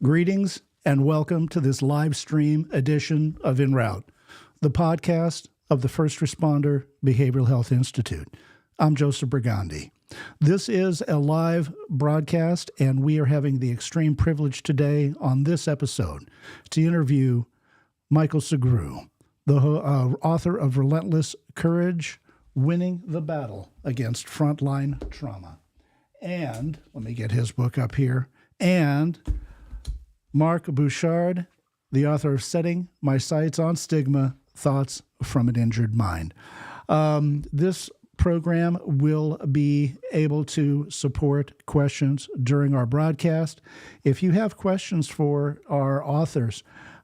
Greetings and welcome to this live stream edition of Enrol, the podcast of the First Responder Behavioral Health Institute. I'm Joseph Brigandi. This is a live broadcast, and we are having the extreme privilege today on this episode to interview Michael Sugrue, the author of Relentless Courage, Winning the Battle Against Frontline Trauma. And, let me get his book up here, and Mark Bouchard, the author of Setting My Sights on Stigma, Thoughts from an Injured Mind. This program will be able to support questions during our broadcast. If you have questions for our authors,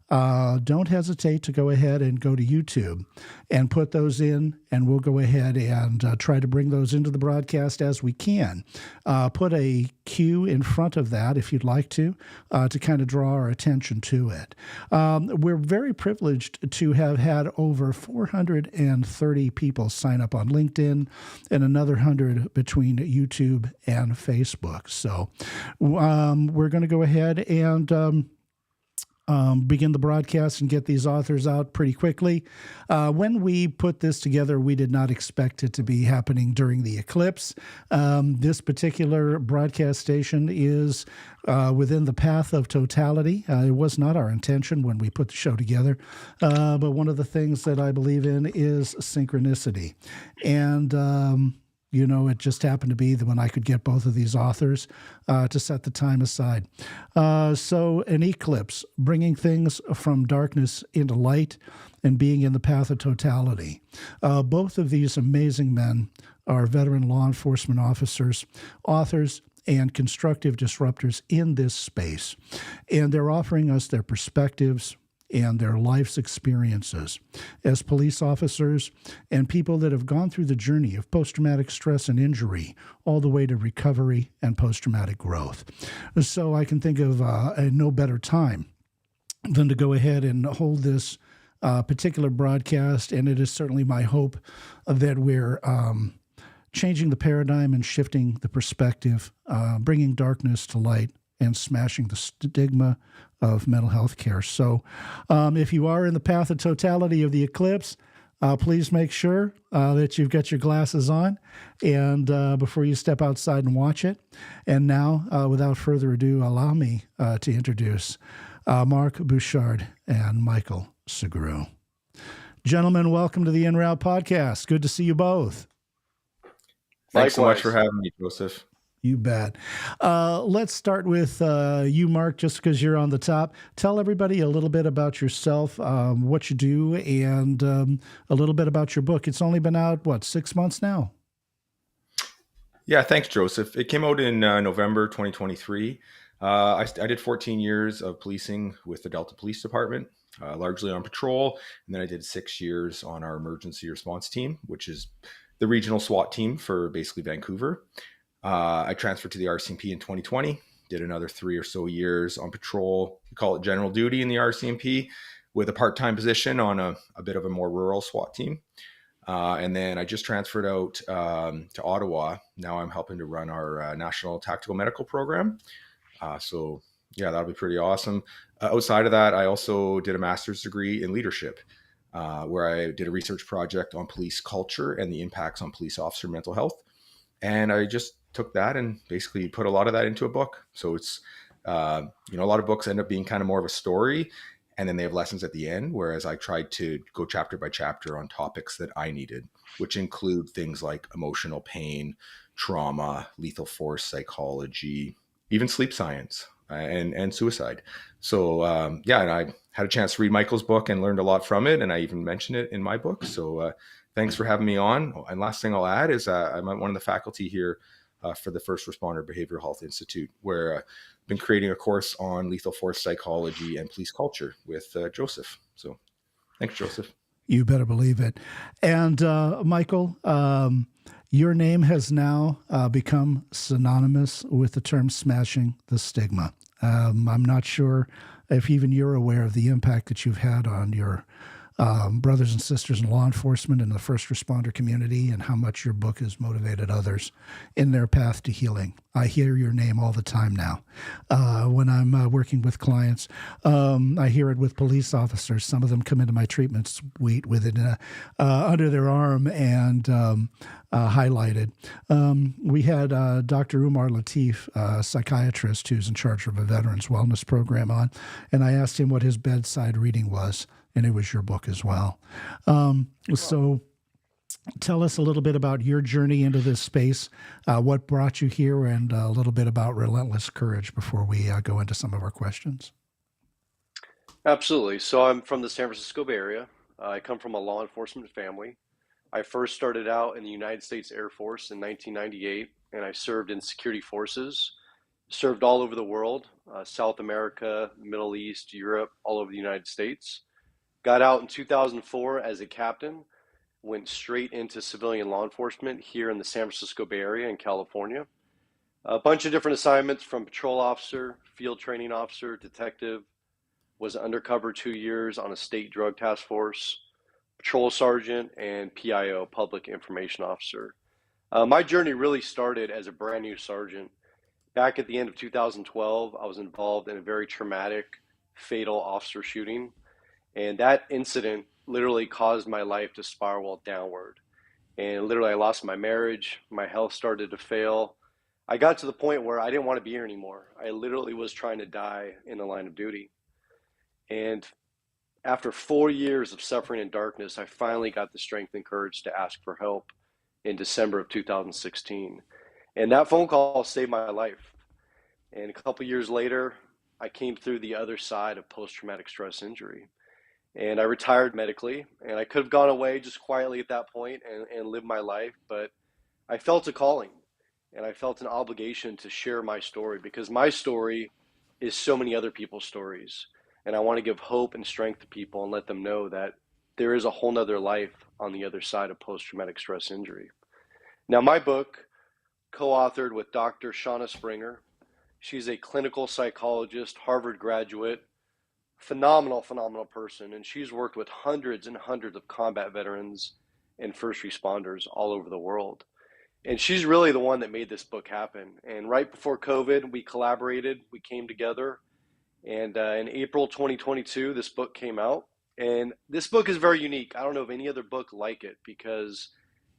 don't hesitate to go ahead and go to YouTube and put those in, and we'll go ahead and try to bring those into the broadcast as we can. Put a cue in front of that if you'd like to kind of draw our attention to it. We're very privileged to have had over 430 people sign up on LinkedIn and another 100 between YouTube and Facebook. So we're going to go ahead and begin the broadcast and get these authors out pretty quickly. When we put this together, we did not expect it to be happening during the eclipse. This particular broadcast station is within the path of totality. It was not our intention when we put the show together, but one of the things that I believe in is synchronicity. And it just happened to be that when I could get both of these authors to set the time aside. So an eclipse, bringing things from darkness into light and being in the path of totality. Both of these amazing men are veteran law enforcement officers, authors, and constructive disruptors in this space. And they're offering us their perspectives and their life's experiences as police officers and people that have gone through the journey of post-traumatic stress and injury all the way to recovery and post-traumatic growth. So I can think of no better time than to go ahead and hold this particular broadcast, and it is certainly my hope that we're changing the paradigm and shifting the perspective, bringing darkness to light, and smashing the stigma of mental health care. So if you are in the path of totality of the eclipse, please make sure that you've got your glasses on and before you step outside and watch it. And now, without further ado, allow me to introduce Mark Bouchard and Michael Sugrue. Gentlemen, welcome to the Enrol podcast. Good to see you both. Thanks so much for having me, Joseph. You bet. Let's start with you, Mark, just because you're on the top. Tell everybody a little bit about yourself, what you do, and a little bit about your book. It's only been out, 6 months now? Yeah, thanks, Joseph. It came out in November 2023. I did 14 years of policing with the Delta Police Department, largely on patrol. And then I did 6 years on our emergency response team, which is the regional SWAT team for basically Vancouver. I transferred to the RCMP in 2020, did another 3 or so years on patrol. We call it general duty in the RCMP with a part-time position on a bit of a more rural SWAT team. And then I just transferred out to Ottawa. Now I'm helping to run our National Tactical Medical Program. So yeah, that'll be pretty awesome. Outside of that, I also did a master's degree in leadership, where I did a research project on police culture and the impacts on police officer mental health. And I just took that and basically put a lot of that into a book. So it's, a lot of books end up being kind of more of a story, and then they have lessons at the end. Whereas I tried to go chapter by chapter on topics that I needed, which include things like emotional pain, trauma, lethal force psychology, even sleep science and suicide. So, and I had a chance to read Michael's book and learned a lot from it. And I even mentioned it in my book. So thanks for having me on. And last thing I'll add is I'm one of the faculty here for the First Responder Behavioral Health Institute, where I've been creating a course on lethal force psychology and police culture with Joseph. So thanks, Joseph. You better believe it. And Michael, your name has now become synonymous with the term smashing the stigma. I'm not sure if even you're aware of the impact that you've had on your brothers and sisters in law enforcement and the first responder community, and how much your book has motivated others in their path to healing. I hear your name all the time now. When I'm working with clients, I hear it with police officers. Some of them come into my treatment suite with it under their arm and highlighted. We had Dr. Umar Latif, a psychiatrist who's in charge of a veterans wellness program on, and I asked him what his bedside reading was, and it was your book as well. So tell us a little bit about your journey into this space, what brought you here, and a little bit about Relentless Courage before we go into some of our questions. Absolutely. So I'm from the San Francisco Bay Area. I come from a law enforcement family. I first started out in the United States Air Force in 1998, and I served in security forces, served all over the world, South America, Middle East, Europe, all over the United States. Got out in 2004 as a captain, went straight into civilian law enforcement here in the San Francisco Bay Area in California. A bunch of different assignments from patrol officer, field training officer, detective, was undercover 2 years on a state drug task force, patrol sergeant, and PIO, public information officer. My journey really started as a brand new sergeant. Back at the end of 2012, I was involved in a very traumatic, fatal officer shooting. And that incident literally caused my life to spiral downward. And literally, I lost my marriage. My health started to fail. I got to the point where I didn't want to be here anymore. I literally was trying to die in the line of duty. And after 4 years of suffering in darkness, I finally got the strength and courage to ask for help in December of 2016. And that phone call saved my life. And a couple years later, I came through the other side of post-traumatic stress injury. And I retired medically, and I could have gone away just quietly at that point and lived my life, but I felt a calling, and I felt an obligation to share my story, because my story is so many other people's stories. And I want to give hope and strength to people and let them know that there is a whole nother life on the other side of post-traumatic stress injury. Now, my book, co-authored with Dr. Shauna Springer. She's a clinical psychologist, Harvard graduate, phenomenal person, and she's worked with hundreds and hundreds of combat veterans and first responders all over the world. And she's really the one that made this book happen. And right before COVID, we collaborated, we came together, and in April 2022, this book came out. And this book is very unique. I don't know of any other book like it, because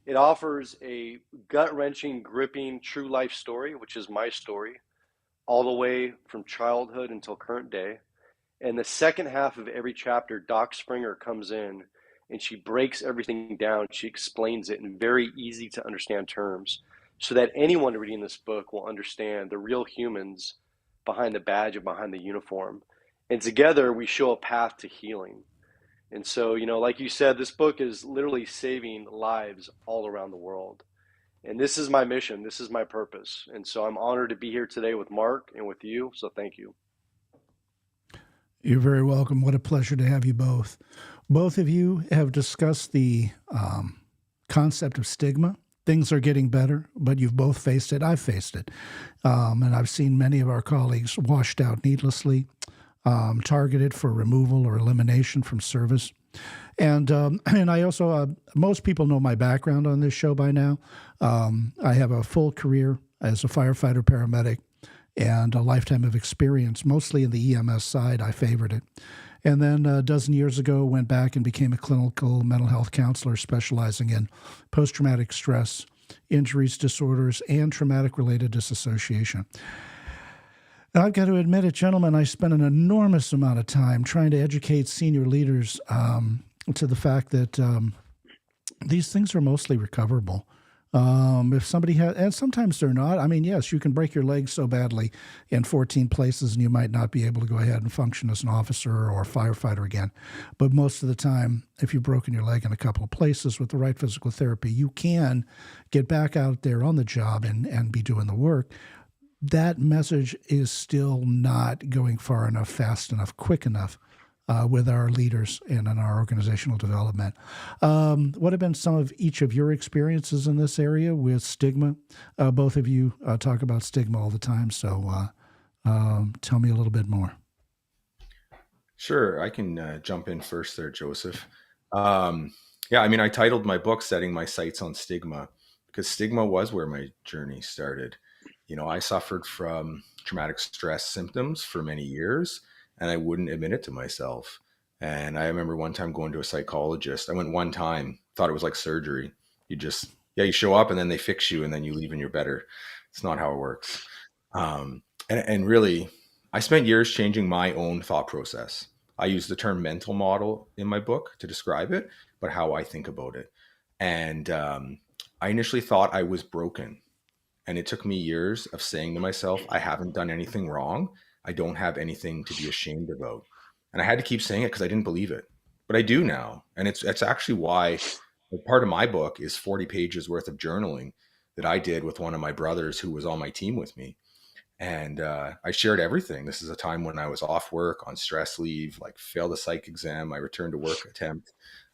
it offers a gut-wrenching, gripping, true life story, which is my story, all the way from childhood until current day. And the second half of every chapter, Doc Springer comes in and she breaks everything down. She explains it in very easy to understand terms so that anyone reading this book will understand the real humans behind the badge and behind the uniform. And together we show a path to healing. And so, like you said, this book is literally saving lives all around the world. And this is my mission. This is my purpose. And so I'm honored to be here today with Mark and with you. So thank you. You're very welcome. What a pleasure to have you both. Both of you have discussed the concept of stigma. Things are getting better, but you've both faced it. I've faced it. And I've seen many of our colleagues washed out needlessly, targeted for removal or elimination from service. And I also, most people know my background on this show by now. I have a full career as a firefighter paramedic and a lifetime of experience, mostly in the EMS side. I favored it. And then a dozen years ago, went back and became a clinical mental health counselor specializing in post-traumatic stress, injuries, disorders, and traumatic-related disassociation. And I've got to admit it, gentlemen, I spent an enormous amount of time trying to educate senior leaders to the fact that these things are mostly recoverable. If somebody has, and sometimes they're not. I mean, yes, you can break your leg so badly in 14 places and you might not be able to go ahead and function as an officer or a firefighter again. But most of the time, if you've broken your leg in a couple of places with the right physical therapy, you can get back out there on the job and be doing the work. That message is still not going far enough, fast enough, quick enough with our leaders and in our organizational development. What have been some of each of your experiences in this area with stigma? Both of you talk about stigma all the time, so tell me a little bit more. Sure, I can jump in first there, Joseph. Um, yeah, I mean, I titled my book "Setting My Sights on Stigma" because stigma was where my journey started. I suffered from traumatic stress symptoms for many years, and I wouldn't admit it to myself. And I remember one time going to a psychologist. I went one time, thought it was like surgery. You show up and then they fix you and then you leave and you're better. It's not how it works. And really, I spent years changing my own thought process. I use the term mental model in my book to describe it, but how I think about it. And I initially thought I was broken. And it took me years of saying to myself, I haven't done anything wrong. I don't have anything to be ashamed about. And I had to keep saying it because I didn't believe it. But I do now. And it's actually why part of my book is 40 pages worth of journaling that I did with one of my brothers who was on my team with me. And I shared everything. This is a time when I was off work on stress leave, like failed a psych exam, my return to work attempt,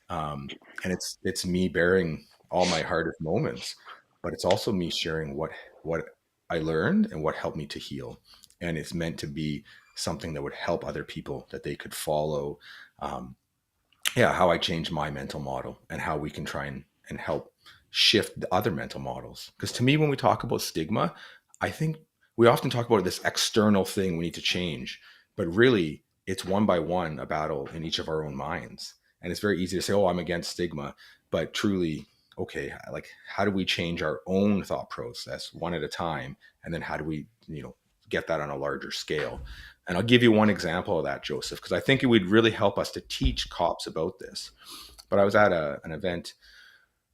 and it's me bearing all my hardest moments, but it's also me sharing what I learned and what helped me to heal. And it's meant to be something that would help other people that they could follow. Um, yeah, how I changed my mental model and how we can try and help shift the other mental models. Because to me, when we talk about stigma, I think we often talk about this external thing we need to change, but really it's one by one a battle in each of our own minds. And it's very easy to say, oh, I'm against stigma, but truly, okay, like how do we change our own thought process one at a time? And then how do we, get that on a larger scale? And I'll give you one example of that, Joseph, because I think it would really help us to teach cops about this. But I was at an event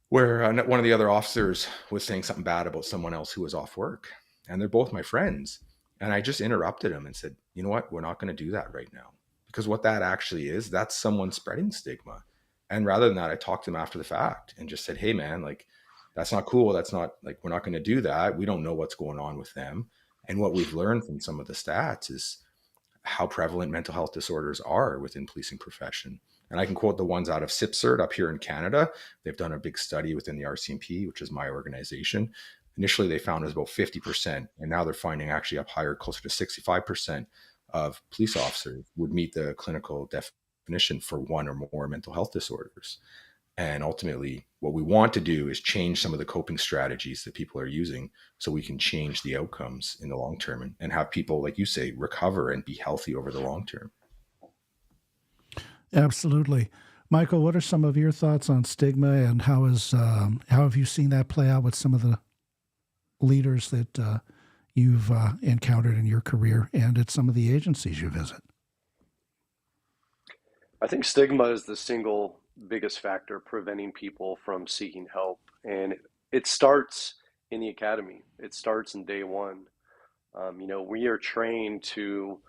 where one of the other officers was saying something bad about someone else who was off work. And they're both my friends. And I just interrupted him and said, you know what? We're not going to do that right now. Because what that actually is, that's someone spreading stigma. And rather than that, I talked to him after the fact and just said, hey, man, like, that's not cool. That's not like, we're not going to do that. We don't know what's going on with them. And what we've learned from some of the stats is how prevalent mental health disorders are within policing profession. And I can quote the ones out of CIPSRT up here in Canada. They've done a big study within the RCMP, which is my organization. Initially, they found it was about 50%, and now they're finding actually up higher, closer to 65% of police officers would meet the clinical definition for one or more mental health disorders. And ultimately, what we want to do is change some of the coping strategies that people are using so we can change the outcomes in the long term and have people, like you say, recover and be healthy over the long term. Absolutely. Michael, what are some of your thoughts on stigma, and how have you seen that play out with some of the leaders that you've encountered in your career and at some of the agencies you visit? I think stigma is the single biggest factor preventing people from seeking help. And it starts in the academy, it starts in day one. We are trained to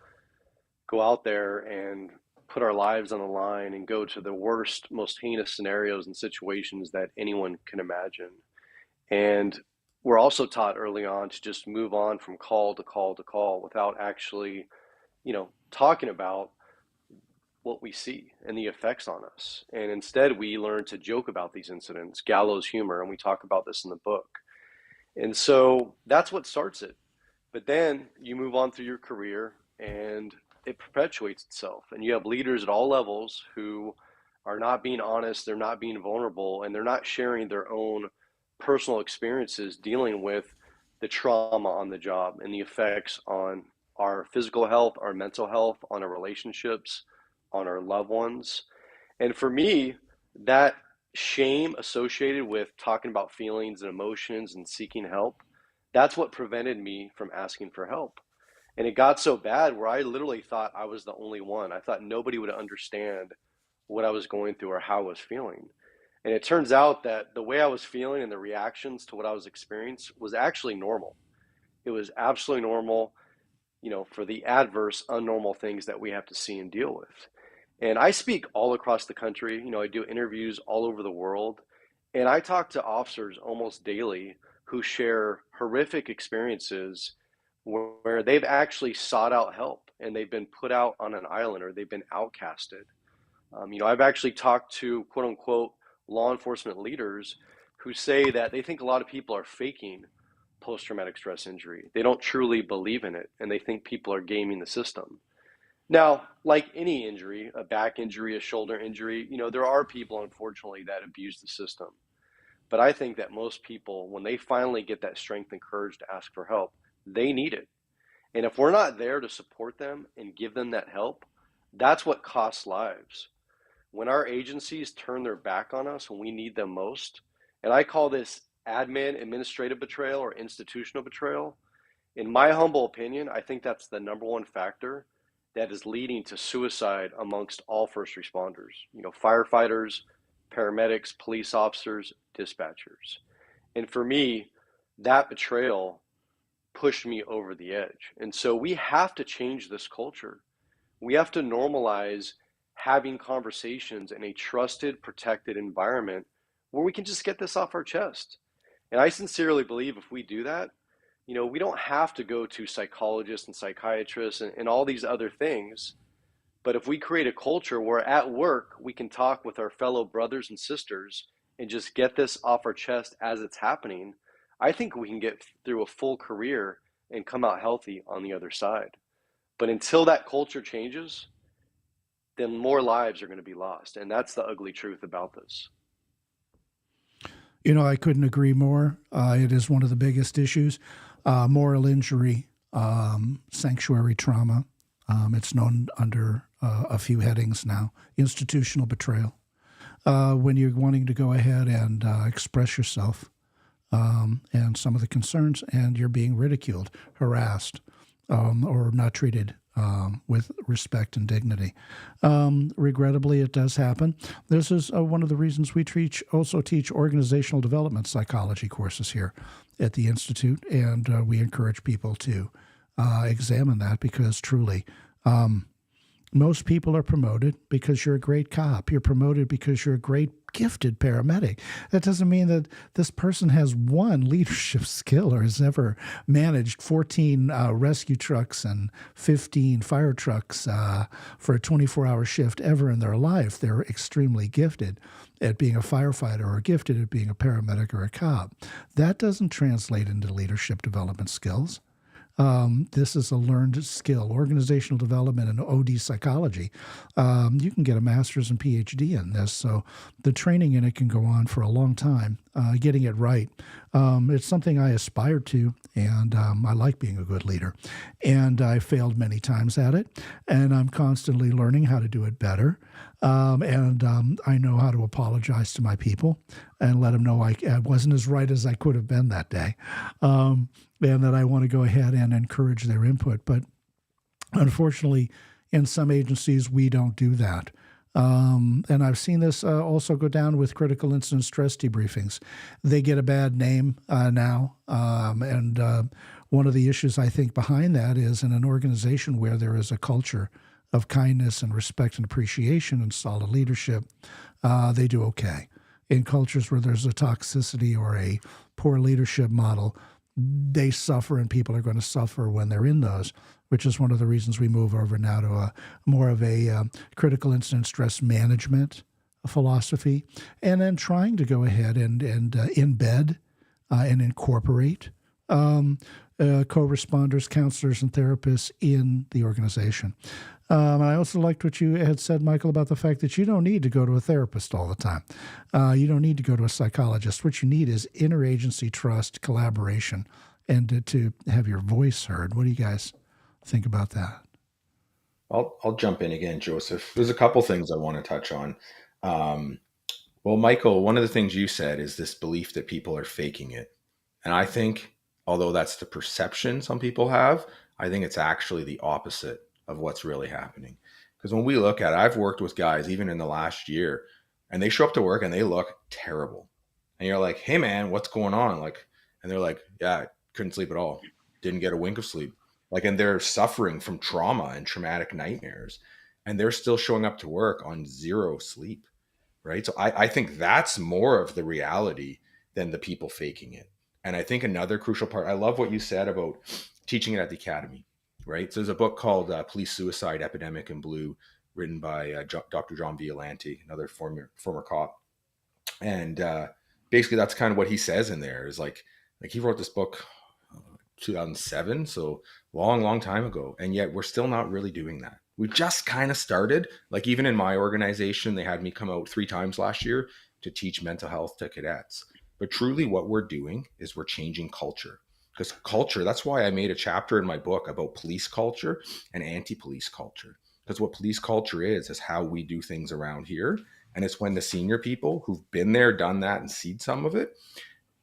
go out there and put our lives on the line and go to the worst, most heinous scenarios and situations that anyone can imagine. And we're also taught early on to just move on from call to call to call without actually, talking about what we see and the effects on us. And instead, we learn to joke about these incidents, gallows humor, and we talk about this in the book. And so that's what starts it. But then you move on through your career and it perpetuates itself. And you have leaders at all levels who are not being honest, they're not being vulnerable, and they're not sharing their own personal experiences dealing with the trauma on the job and the effects on our physical health, our mental health, on our relationships, on our loved ones. And for me, that shame associated with talking about feelings and emotions and seeking help, that's what prevented me from asking for help. And it got so bad where I literally thought I was the only one. I thought nobody would understand what I was going through or how I was feeling. And it turns out that the way I was feeling and the reactions to what I was experiencing was actually normal. It was absolutely normal, for the adverse, unnormal things that we have to see and deal with. And I speak all across the country. I do interviews all over the world. And I talk to officers almost daily who share horrific experiences where they've actually sought out help and they've been put out on an island or they've been outcasted. I've actually talked to quote unquote law enforcement leaders who say that they think a lot of people are faking post traumatic stress injury. They don't truly believe in it and they think people are gaming the system. Now, like any injury, a back injury, a shoulder injury, there are people, unfortunately, that abuse the system. But I think that most people, when they finally get that strength and courage to ask for help, they need it. And if we're not there to support them and give them that help, that's what costs lives. When our agencies turn their back on us when we need them most, and I call this administrative betrayal or institutional betrayal, in my humble opinion, I think that's the number one factor that is leading to suicide amongst all first responders, firefighters, paramedics, police officers, dispatchers. And for me, that betrayal pushed me over the edge. And so we have to change this culture. We have to normalize having conversations in a trusted, protected environment where we can just get this off our chest. And I sincerely believe if we do that, we don't have to go to psychologists and psychiatrists and all these other things. But if we create a culture where at work we can talk with our fellow brothers and sisters and just get this off our chest as it's happening, I think we can get through a full career and come out healthy on the other side. But until that culture changes, then more lives are going to be lost. And that's the ugly truth about this. I couldn't agree more. It is one of the biggest issues. Moral injury, sanctuary trauma. It's known under a few headings now. Institutional betrayal. When you're wanting to go ahead and express yourself and some of the concerns, and you're being ridiculed, harassed, or not treated with respect and dignity. Regrettably, it does happen. This is one of the reasons we also teach organizational development psychology courses here at the Institute, and we encourage people to examine that because truly, most people are promoted because you're a great cop. You're promoted because you're a great gifted paramedic. That doesn't mean that this person has one leadership skill or has ever managed 14 rescue trucks and 15 fire trucks for a 24-hour shift ever in their life. They're extremely gifted at being a firefighter or gifted at being a paramedic or a cop. That doesn't translate into leadership development skills. This is a learned skill, organizational development and OD psychology. You can get a master's and PhD in this, so the training in it can go on for a long time, getting it right. It's something I aspire to, and I like being a good leader. And I failed many times at it, and I'm constantly learning how to do it better. And I know how to apologize to my people and let them know I wasn't as right as I could have been that day. And that I want to go ahead and encourage their input. But unfortunately, in some agencies, we don't do that. And I've seen this also go down with critical incident stress debriefings. They get a bad name now. And one of the issues I think behind that is in an organization where there is a culture of kindness and respect and appreciation and solid leadership, they do okay. In cultures where there's a toxicity or a poor leadership model, they suffer, and people are going to suffer when they're in those, which is one of the reasons we move over now to more of a critical incident stress management philosophy, and then trying to go ahead and embed and incorporate co-responders, counselors, and therapists in the organization. I also liked what you had said, Michael, about the fact that you don't need to go to a therapist all the time. You don't need to go to a psychologist. What you need is interagency trust, collaboration, and to have your voice heard. What do you guys think about that? I'll jump in again, Joseph. There's a couple things I want to touch on. Well, Michael, one of the things you said is this belief that people are faking it. And I think, although that's the perception some people have, I think it's actually the opposite of what's really happening. Because when we look at it, I've worked with guys even in the last year, and they show up to work and they look terrible. And you're like, hey man, what's going on? And they're like, yeah, couldn't sleep at all. Didn't get a wink of sleep. And they're suffering from trauma and traumatic nightmares, and they're still showing up to work on zero sleep. Right. So I think that's more of the reality than the people faking it. And I think another crucial part, I love what you said about teaching it at the academy. Right. So there's a book called Police Suicide Epidemic in Blue, written by Dr. John Violante, another former cop. And basically that's kind of what he says in there is like he wrote this book 2007. So long time ago. And yet we're still not really doing that. We just kind of started. Like even in my organization, they had me come out 3 times last year to teach mental health to cadets. But truly what we're doing is we're changing culture. Because culture, that's why I made a chapter in my book about police culture and anti-police culture. Because what police culture is how we do things around here. And it's when the senior people who've been there, done that, and seen some of it,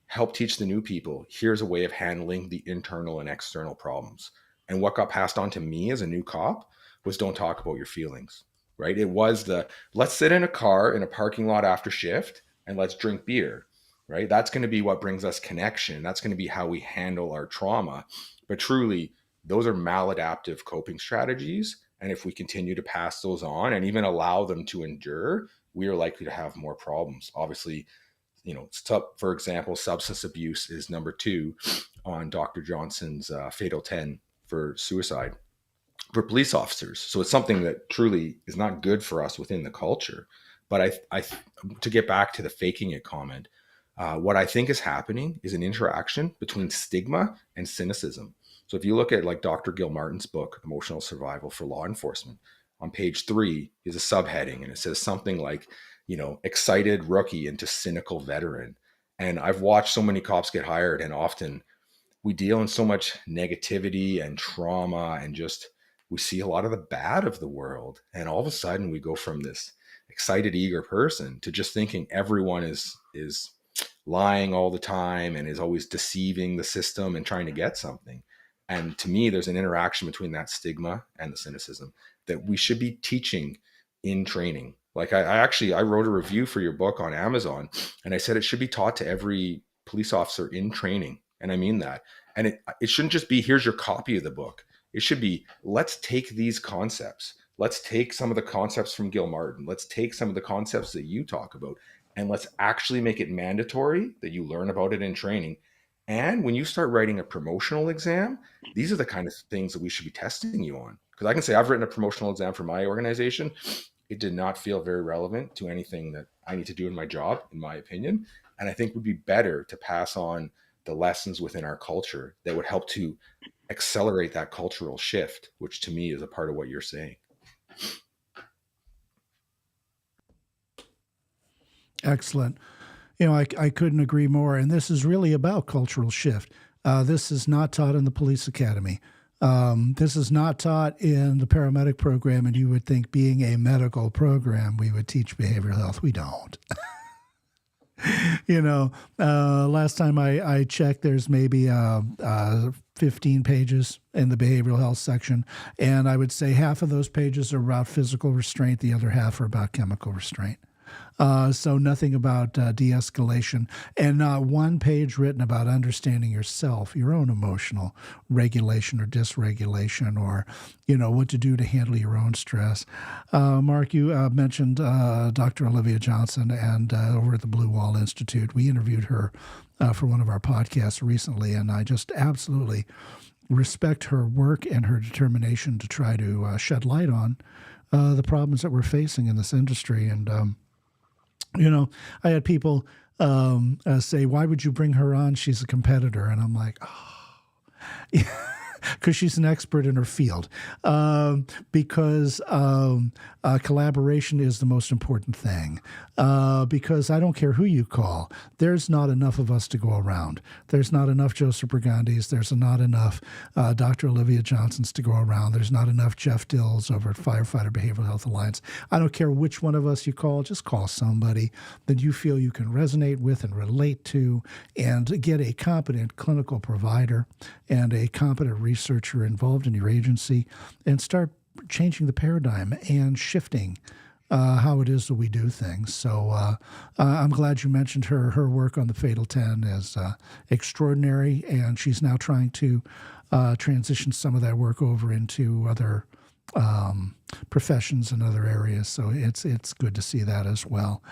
help teach the new people, here's a way of handling the internal and external problems. And what got passed on to me as a new cop was don't talk about your feelings, right? It was let's sit in a car in a parking lot after shift and let's drink beer, right? That's going to be what brings us connection. That's going to be how we handle our trauma. But truly, those are maladaptive coping strategies. And if we continue to pass those on and even allow them to endure, we are likely to have more problems. Obviously, for example, substance abuse is number 2 on Dr. Johnson's fatal 10 for suicide for police officers. So it's something that truly is not good for us within the culture. But I to get back to the faking it comment, what I think is happening is an interaction between stigma and cynicism. So if you look at like Dr. Gil Martin's book, Emotional Survival for Law Enforcement, on page 3 is a subheading, and it says something like, excited rookie into cynical veteran. And I've watched so many cops get hired, and often we deal in so much negativity and trauma, and just we see a lot of the bad of the world. And all of a sudden we go from this excited, eager person to just thinking everyone is lying all the time and is always deceiving the system and trying to get something. And to me, there's an interaction between that stigma and the cynicism that we should be teaching in training. Like I wrote a review for your book on Amazon, and I said it should be taught to every police officer in training. And I mean that. And it shouldn't just be, here's your copy of the book. It should be, let's take these concepts. Let's take some of the concepts from Gil Martin. Let's take some of the concepts that you talk about, and let's actually make it mandatory that you learn about it in training. And when you start writing a promotional exam, these are the kind of things that we should be testing you on. Because I can say I've written a promotional exam for my organization. It did not feel very relevant to anything that I need to do in my job, in my opinion. And I think it would be better to pass on the lessons within our culture that would help to accelerate that cultural shift, which to me is a part of what you're saying. Excellent. I couldn't agree more. And this is really about cultural shift. This is not taught in the police academy. This is not taught in the paramedic program. And you would think, being a medical program, we would teach behavioral health. We don't. Last time I checked, there's maybe 15 pages in the behavioral health section. And I would say half of those pages are about physical restraint. The other half are about chemical restraint. So nothing about de-escalation, and not one page written about understanding yourself, your own emotional regulation or dysregulation, or, what to do to handle your own stress. Mark, you mentioned Dr. Olivia Johnson, and over at the Blue Wall Institute, we interviewed her for one of our podcasts recently, and I just absolutely respect her work and her determination to try to shed light on the problems that we're facing in this industry. And I had people say, why would you bring her on? She's a competitor. And I'm like, oh, because she's an expert in her field. Because collaboration is the most important thing. Because I don't care who you call, there's not enough of us to go around. There's not enough Joseph Brigandis. There's not enough Dr. Olivia Johnsons to go around. There's not enough Jeff Dills over at Firefighter Behavioral Health Alliance. I don't care which one of us you call, just call somebody that you feel you can resonate with and relate to, and get a competent clinical provider and a competent researcher involved in your agency, and start changing the paradigm and shifting how it is that we do things. So I'm glad you mentioned her. Her work on the Fatal 10 is extraordinary, and she's now trying to transition some of that work over into other professions and other areas. So it's good to see that as well.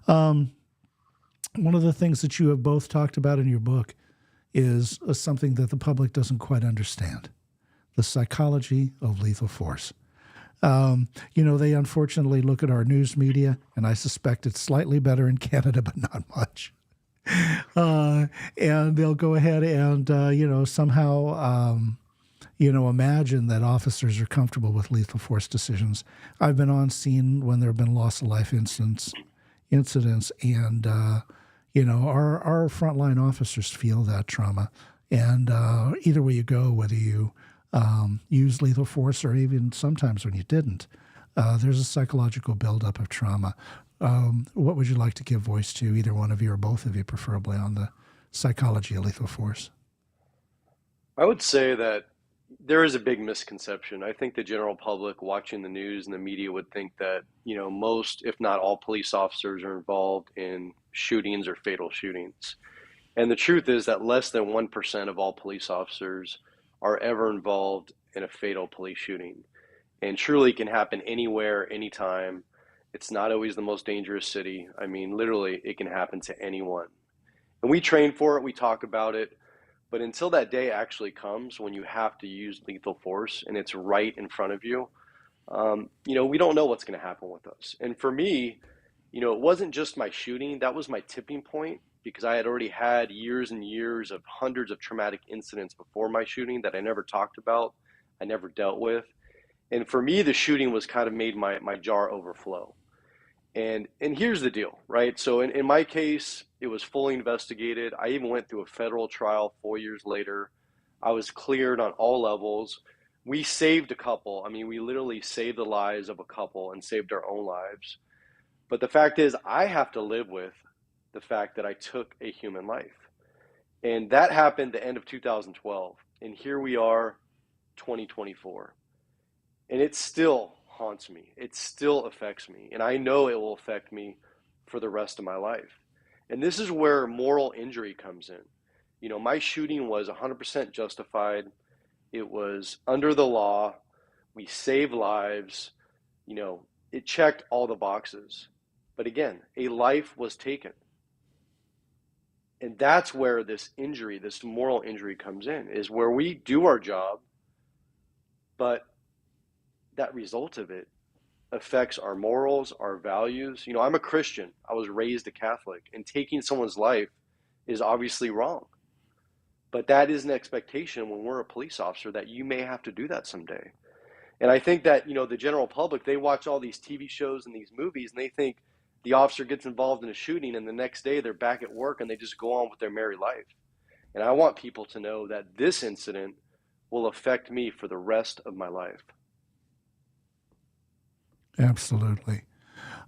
One of the things that you have both talked about in your book is something that the public doesn't quite understand: the psychology of lethal force. They unfortunately look at our news media, and I suspect it's slightly better in Canada, but not much. And they'll go ahead and, somehow, imagine that officers are comfortable with lethal force decisions. I've been on scene when there have been loss of life incidents, and our frontline officers feel that trauma. And either way you go, whether you use lethal force or even sometimes when you didn't, there's a psychological buildup of trauma. What would you like to give voice to, either one of you or both of you, preferably, on the psychology of lethal force? I would say that there is a big misconception. I think the general public watching the news and the media would think that, most, if not all, police officers are involved in shootings or fatal shootings. And the truth is that less than 1% of all police officers are ever involved in a fatal police shooting. And truly can happen anywhere, anytime. It's not always the most dangerous city. I mean, literally, it can happen to anyone. And we train for it, we talk about it. But until that day actually comes when you have to use lethal force and it's right in front of you, we don't know what's going to happen with us. And for me, it wasn't just my shooting. That was my tipping point, because I had already had years and years of hundreds of traumatic incidents before my shooting that I never talked about, I never dealt with. And for me, the shooting was kind of made my jar overflow. And here's the deal, right? So in my case, it was fully investigated. I even went through a federal trial 4 years later. I was cleared on all levels. We saved a couple. I mean, we literally saved the lives of a couple and saved our own lives. But the fact is, I have to live with the fact that I took a human life. And that happened the end of 2012. And here we are, 2024. And it still haunts me. It still affects me. And I know it will affect me for the rest of my life. And this is where moral injury comes in. My shooting was 100% justified. It was under the law. We saved lives. It checked all the boxes. But again, a life was taken. And that's where this injury, this moral injury comes in, is where we do our job, but that result of it affects our morals, our values. I'm a Christian. I was raised a Catholic, and taking someone's life is obviously wrong. But that is an expectation when we're a police officer, that you may have to do that someday. And I think that, the general public, they watch all these TV shows and these movies, and they think the officer gets involved in a shooting and the next day they're back at work and they just go on with their merry life. And I want people to know that this incident will affect me for the rest of my life. Absolutely.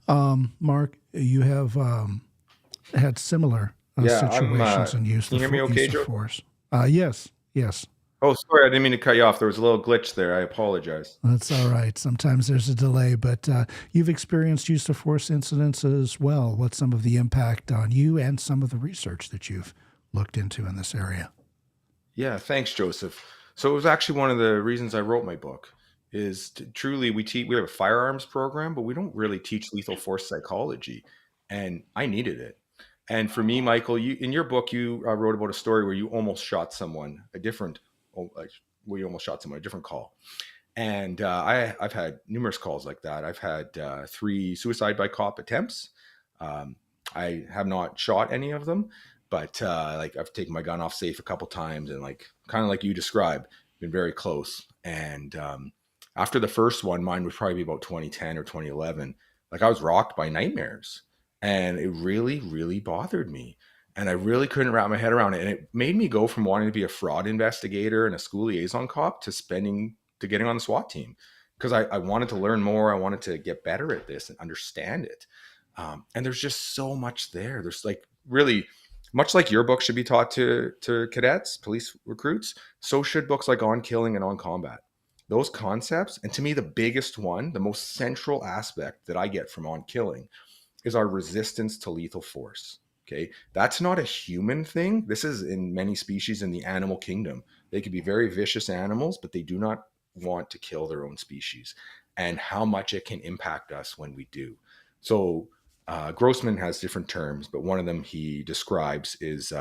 Mark, you have had similar situations and use of force. Yes. Oh, sorry, I didn't mean to cut you off. There was a little glitch there. I apologize. That's all right. Sometimes there's a delay, but you've experienced use of force incidents as well. What's some of the impact on you and some of the research that you've looked into in this area? Yeah, thanks, Joseph. So it was actually one of the reasons I wrote my book. Is truly we have a firearms program, but we don't really teach lethal force psychology, and I needed it. And for me, Michael, in your book, you wrote about a story where you almost shot someone, a different call. And I've had numerous calls like that. I've had 3 suicide by cop attempts. I have not shot any of them, but I've taken my gun off safe a couple times, and kind of like you described, been very close. And after the first one, mine would probably be about 2010 or 2011. I was rocked by nightmares, and it really, really bothered me. And I really couldn't wrap my head around it. And it made me go from wanting to be a fraud investigator and a school liaison cop to getting on the SWAT team, because I wanted to learn more. I wanted to get better at this and understand it. And there's just so much there. There's really much like your book should be taught to cadets, police recruits. So should books like On Killing and On Combat. Those concepts, and to me, the biggest one, the most central aspect that I get from On Killing is our resistance to lethal force. Okay. That's not a human thing. This is in many species in the animal kingdom. They could be very vicious animals, but they do not want to kill their own species, and how much it can impact us when we do. So Grossman has different terms, but one of them he describes is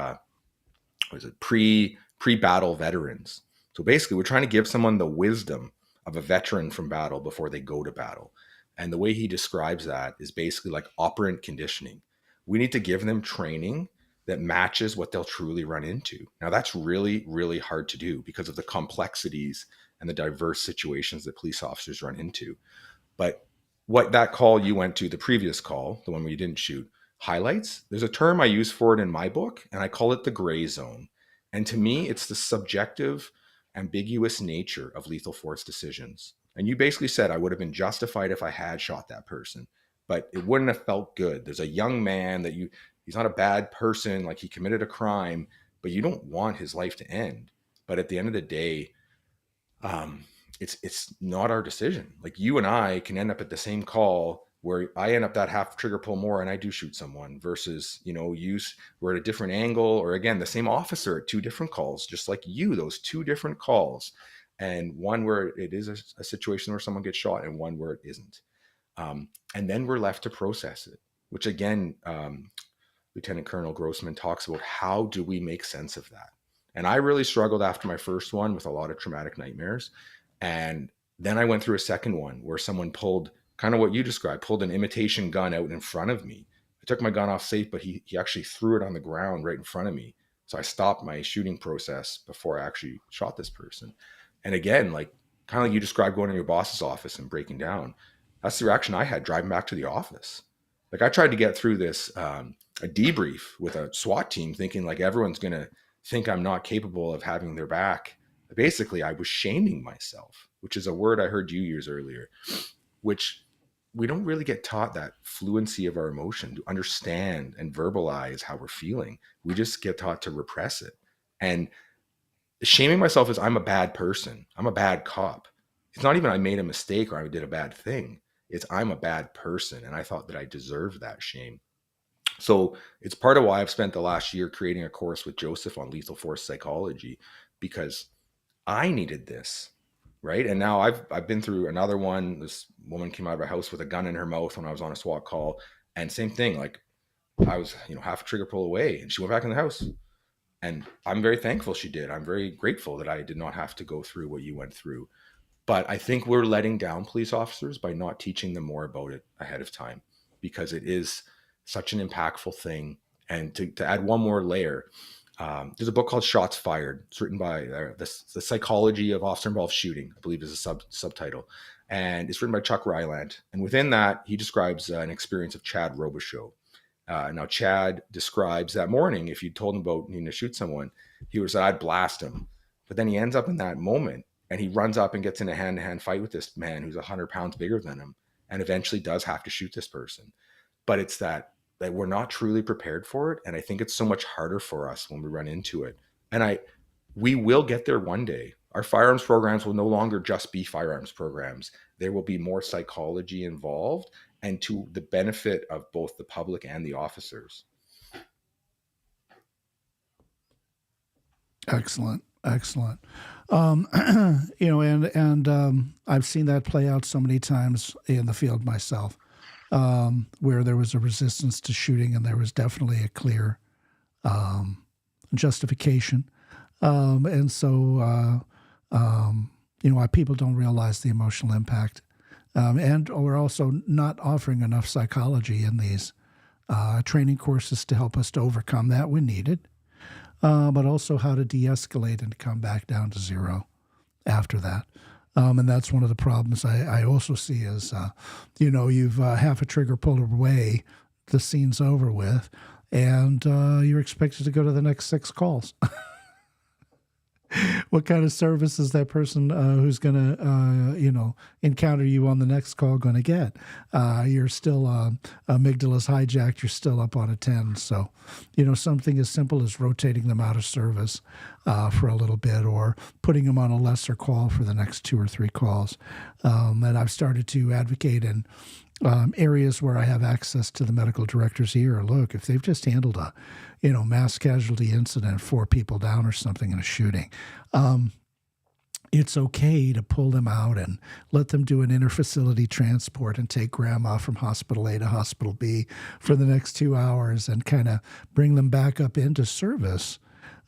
pre-battle veterans. So basically, we're trying to give someone the wisdom of a veteran from battle before they go to battle. And the way he describes that is basically like operant conditioning. We need to give them training that matches what they'll truly run into. Now, that's really, really hard to do because of the complexities and the diverse situations that police officers run into. But what that call you went to, the previous call, the one where you didn't shoot, highlights, there's a term I use for it in my book, and I call it the gray zone. And to me, it's the subjective, ambiguous nature of lethal force decisions. And you basically said I would have been justified if I had shot that person, but it wouldn't have felt good. There's a young man that he's not a bad person, like he committed a crime, but you don't want his life to end. But at the end of the day, it's not our decision. Like you and I can end up at the same call where I end up that half trigger pull more and I do shoot someone versus, we're at a different angle, or again, the same officer at two different calls, just like you, those two different calls. And one where it is a situation where someone gets shot and one where it isn't. And then we're left to process it, which again, Lieutenant Colonel Grossman talks about how do we make sense of that? And I really struggled after my first one with a lot of traumatic nightmares. And then I went through a second one where someone pulled kind of what you described, pulled an imitation gun out in front of me. I took my gun off safe, but he actually threw it on the ground right in front of me. So I stopped my shooting process before I actually shot this person. And again, like kind of like you described going to your boss's office and breaking down. That's the reaction I had driving back to the office. Like I tried to get through this, a debrief with a SWAT team thinking like everyone's going to think I'm not capable of having their back. Basically, I was shaming myself, which is a word I heard you use earlier, which we don't really get taught that fluency of our emotion to understand and verbalize how we're feeling. We just get taught to repress it. And shaming myself is I'm a bad person. I'm a bad cop. It's not even I made a mistake or I did a bad thing. It's I'm a bad person. And I thought that I deserved that shame. So it's part of why I've spent the last year creating a course with Joseph on lethal force psychology, because I needed this, right? And now I've been through another one. This woman came out of her house with a gun in her mouth when I was on a SWAT call, and same thing. Like I was, half a trigger pull away, and she went back in the house. And I'm very thankful she did. I'm very grateful that I did not have to go through what you went through. But I think we're letting down police officers by not teaching them more about it ahead of time, because it is such an impactful thing. And to add one more layer, there's a book called Shots Fired. It's written by the Psychology of Officer-Involved Shooting, I believe is a subtitle. And it's written by Chuck Ryland. And within that, he describes an experience of Chad Robichaux. Now, Chad describes that morning, if you told him about needing to shoot someone, he would say, I'd blast him. But then he ends up in that moment and he runs up and gets in a hand-to-hand fight with this man who's 100 pounds bigger than him and eventually does have to shoot this person. But it's that we're not truly prepared for it. And I think it's so much harder for us when we run into it. And we will get there one day. Our firearms programs will no longer just be firearms programs. There will be more psychology involved, and to the benefit of both the public and the officers. Excellent. And I've seen that play out so many times in the field myself, where there was a resistance to shooting and there was definitely a clear justification. Why people don't realize the emotional impact. And we're also not offering enough psychology in these training courses to help us to overcome that when needed, but also how to de-escalate and come back down to zero after that. And that's one of the problems I also see is, you've half a trigger pulled away, the scene's over with, and you're expected to go to the next 6 calls. What kind of service is that person who's going to, encounter you on the next call going to get? You're still amygdala's hijacked. You're still up on a 10. So, something as simple as rotating them out of service for a little bit, or putting them on a lesser call for the next 2 or 3 calls. And I've started to advocate in areas where I have access to the medical director's ear. Look, if they've just handled a, mass casualty incident, 4 people down or something in a shooting, it's okay to pull them out and let them do an interfacility transport and take grandma from hospital A to hospital B for the next 2 hours and kind of bring them back up into service,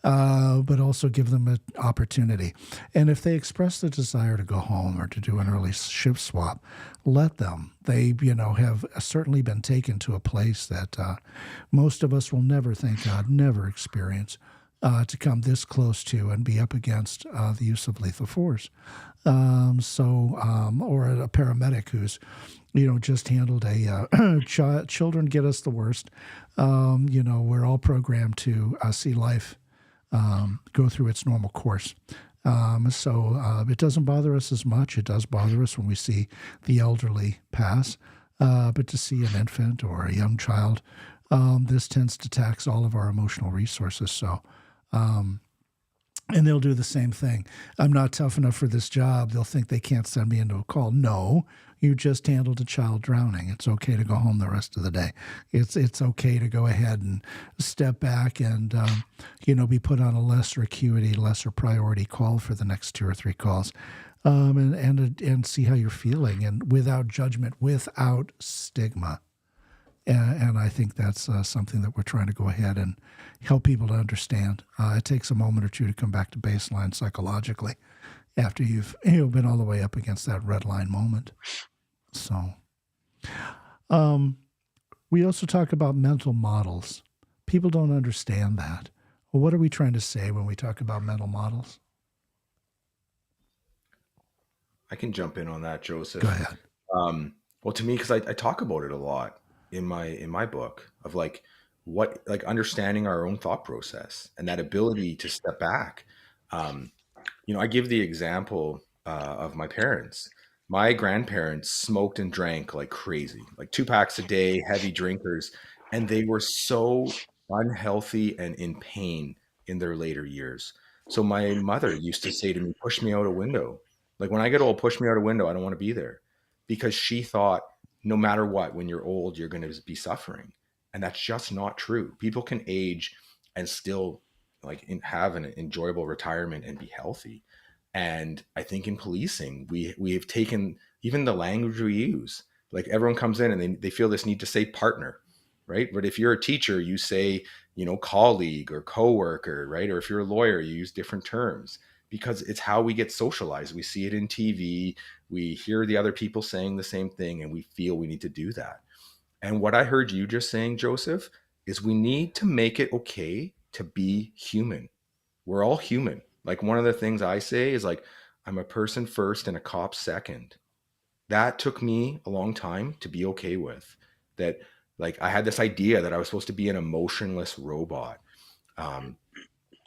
but also give them an opportunity. And if they express the desire to go home or to do an early shift swap, let them. They, have certainly been taken to a place that most of us will never, thank God, never experience. to come this close to and be up against the use of lethal force. Or a paramedic who's, just handled a children get us the worst. We're all programmed to see life go through its normal course. It doesn't bother us as much. It does bother us when we see the elderly pass. But to see an infant or a young child, this tends to tax all of our emotional resources. So, and they'll do the same thing. I'm not tough enough for this job. They'll think they can't send me into a call. No, you just handled a child drowning. It's okay to go home the rest of the day. It's okay to go ahead and step back and, be put on a lesser acuity, lesser priority call for the next 2 or 3 calls. And see how you're feeling, and without judgment, without stigma. And I think that's something that we're trying to go ahead and help people to understand. It takes a moment or two to come back to baseline psychologically after you've been all the way up against that red line moment. So we also talk about mental models. People don't understand that. Well, what are we trying to say when we talk about mental models? I can jump in on that, Joseph. Go ahead. Well, to me, because I talk about it a lot in my book of understanding our own thought process and that ability to step back. I give the example of my parents. My grandparents smoked and drank like crazy, like 2 packs a day, heavy drinkers, and they were so unhealthy and in pain in their later years. So my mother used to say to me, push me out a window. Like, when I get old, push me out a window. I don't want to be there, because she thought no matter what, when you're old, you're going to be suffering. And that's just not true. People can age and still have an enjoyable retirement and be healthy. And I think in policing, we have taken even the language we use. Like, everyone comes in and they feel this need to say partner, right? But if you're a teacher, you say, colleague or coworker, right? Or if you're a lawyer, you use different terms, because it's how we get socialized. We see it in TV. We hear the other people saying the same thing, and we feel we need to do that. And what I heard you just saying, Joseph, is we need to make it okay to be human. We're all human. Like, one of the things I say is I'm a person first and a cop second. That took me a long time to be okay with. That, I had this idea that I was supposed to be an emotionless robot.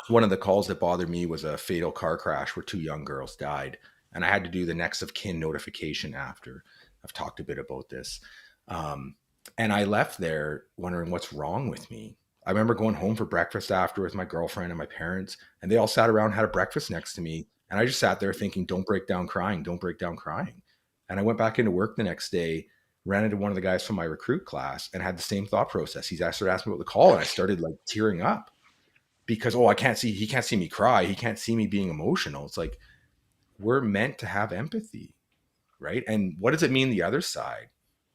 One of the calls that bothered me was a fatal car crash where 2 young girls died. And I had to do the next of kin notification after. I've talked a bit about this. And I left there wondering what's wrong with me. I remember going home for breakfast after with my girlfriend and my parents, and they all sat around, had a breakfast next to me. And I just sat there thinking, don't break down crying, don't break down crying. And I went back into work the next day, ran into one of the guys from my recruit class, and had the same thought process. He started asking me about the call, and I started tearing up. Because, he can't see me cry. He can't see me being emotional. It's like, we're meant to have empathy, right? And what does it mean the other side?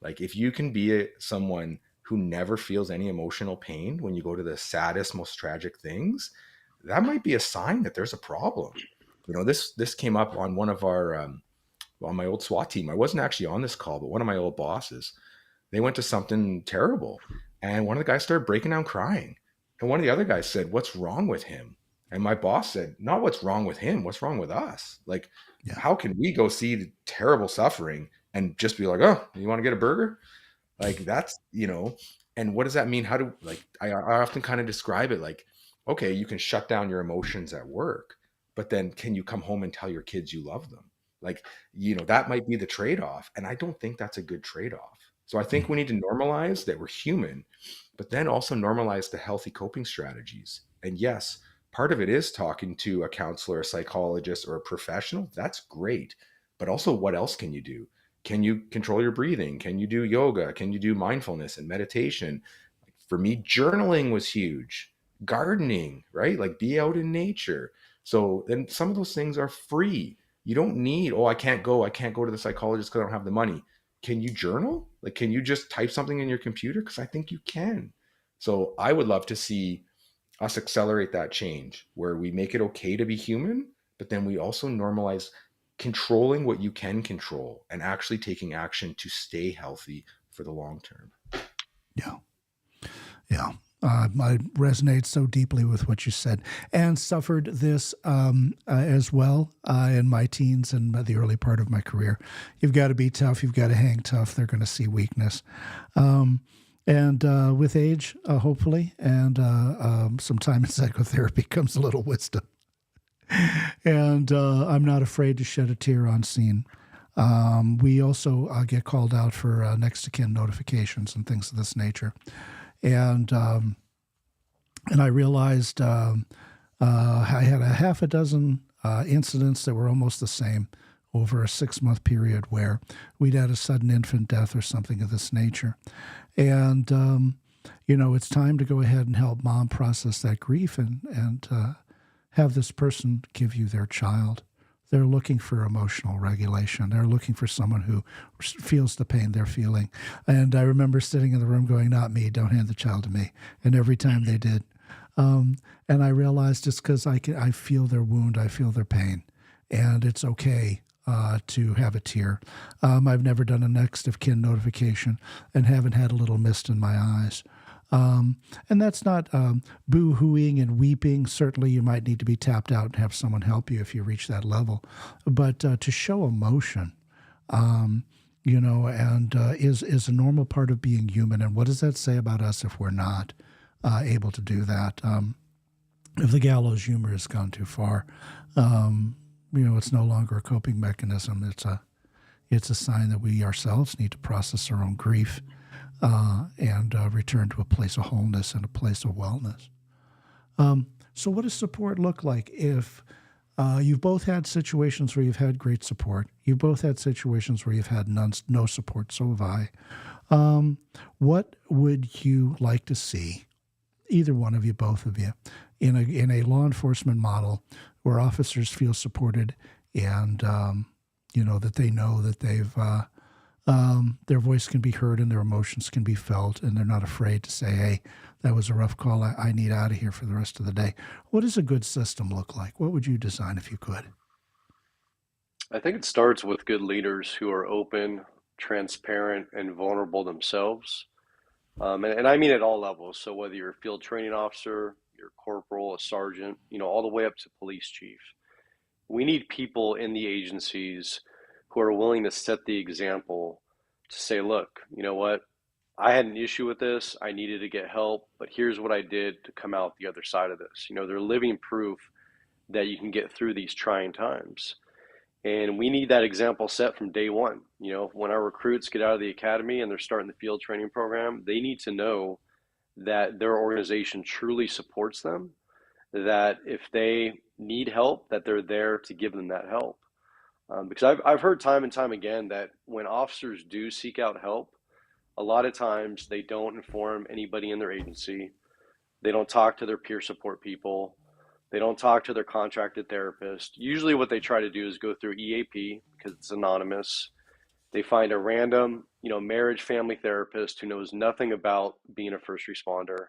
If you can be someone who never feels any emotional pain when you go to the saddest, most tragic things, that might be a sign that there's a problem. This came up on one of our, on my old SWAT team. I wasn't actually on this call, but one of my old bosses, they went to something terrible. And one of the guys started breaking down crying. And one of the other guys said, what's wrong with him? And my boss said, not what's wrong with him, what's wrong with us? How can we go see the terrible suffering and just be like, oh, you want to get a burger? That's, and what does that mean? How do, I often kind of describe it okay, you can shut down your emotions at work, but then can you come home and tell your kids you love them? That might be the trade-off. And I don't think that's a good trade-off. So I think we need to normalize that we're human, but then also normalize the healthy coping strategies. And yes, part of it is talking to a counselor, a psychologist, or a professional. That's great. But also, what else can you do? Can you control your breathing? Can you do yoga? Can you do mindfulness and meditation? For me, journaling was huge. Gardening, right? Be out in nature. So then some of those things are free. You don't need, I can't go to the psychologist because I don't have the money. Can you journal? Can you just type something in your computer? Because I think you can. So I would love to see us accelerate that change where we make it okay to be human, but then we also normalize controlling what you can control and actually taking action to stay healthy for the long term. Yeah. Yeah. I resonate so deeply with what you said, and suffered this as well in my teens and the early part of my career. You've got to be tough. You've got to hang tough. They're going to see weakness. And with age, hopefully, and some time in psychotherapy comes a little wisdom. And I'm not afraid to shed a tear on scene. We also get called out for next of kin notifications and things of this nature. And I realized I had a half a dozen incidents that were almost the same over a 6-month period where we'd had a sudden infant death or something of this nature. And, it's time to go ahead and help mom process that grief and have this person give you their child. They're looking for emotional regulation. They're looking for someone who feels the pain they're feeling. And I remember sitting in the room going, not me, don't hand the child to me. And every time they did. And I realized it's because I feel their wound, I feel their pain. And it's okay to have a tear. I've never done a next of kin notification and haven't had a little mist in my eyes. And that's not boo-hooing and weeping. Certainly you might need to be tapped out and have someone help you if you reach that level. But to show emotion, is a normal part of being human. And what does that say about us if we're not able to do that? If the gallows humor has gone too far, it's no longer a coping mechanism. It's a sign that we ourselves need to process our own grief and return to a place of wholeness and a place of wellness. So what does support look like if you've both had situations where you've had great support? You've both had situations where you've had no support, so have I. What would you like to see, either one of you, both of you, in a law enforcement model where officers feel supported and, that they know that they've their voice can be heard and their emotions can be felt, and they're not afraid to say, hey, that was a rough call. I need out of here for the rest of the day. What does a good system look like? What would you design if you could? I think it starts with good leaders who are open, transparent, and vulnerable themselves. And I mean at all levels. So whether you're a field training officer, you're a corporal, a sergeant, all the way up to police chief. We need people in the agencies who are willing to set the example to say, look, you know what? I had an issue with this. I needed to get help, but here's what I did to come out the other side of this. They're living proof that you can get through these trying times. And we need that example set from day one. When our recruits get out of the academy and they're starting the field training program, they need to know that their organization truly supports them, that if they need help, that they're there to give them that help. Because I've heard time and time again that when officers do seek out help, a lot of times they don't inform anybody in their agency. They don't talk to their peer support people. They don't talk to their contracted therapist. Usually what they try to do is go through EAP because it's anonymous. They find a random, marriage family therapist who knows nothing about being a first responder.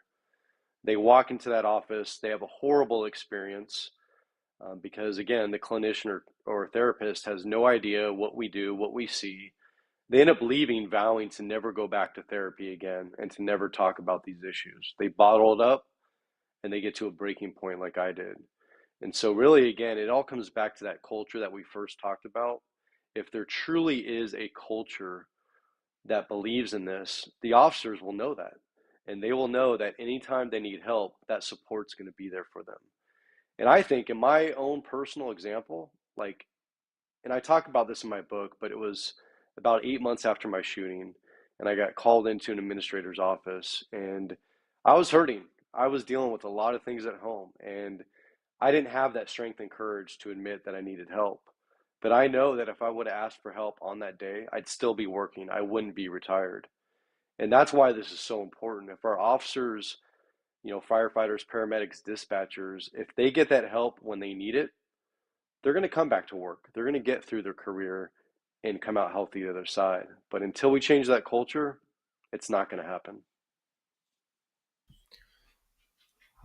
They walk into that office. They have a horrible experience because, again, the clinician or therapist has no idea what we do, what we see. They end up leaving, vowing to never go back to therapy again and to never talk about these issues. They bottle it up and they get to a breaking point like I did. And so really, again, it all comes back to that culture that we first talked about. If there truly is a culture that believes in this, the officers will know that. And they will know that anytime they need help, that support's going to be there for them. And I think in my own personal example, and I talk about this in my book, but it was about 8 months after my shooting, and I got called into an administrator's office, and I was hurting. I was dealing with a lot of things at home, and I didn't have that strength and courage to admit that I needed help. But I know that if I would have asked for help on that day, I'd still be working. I wouldn't be retired. And that's why this is so important. If our officers, firefighters, paramedics, dispatchers, if they get that help when they need it, they're going to come back to work. They're going to get through their career and come out healthy the other side. But until we change that culture, it's not going to happen.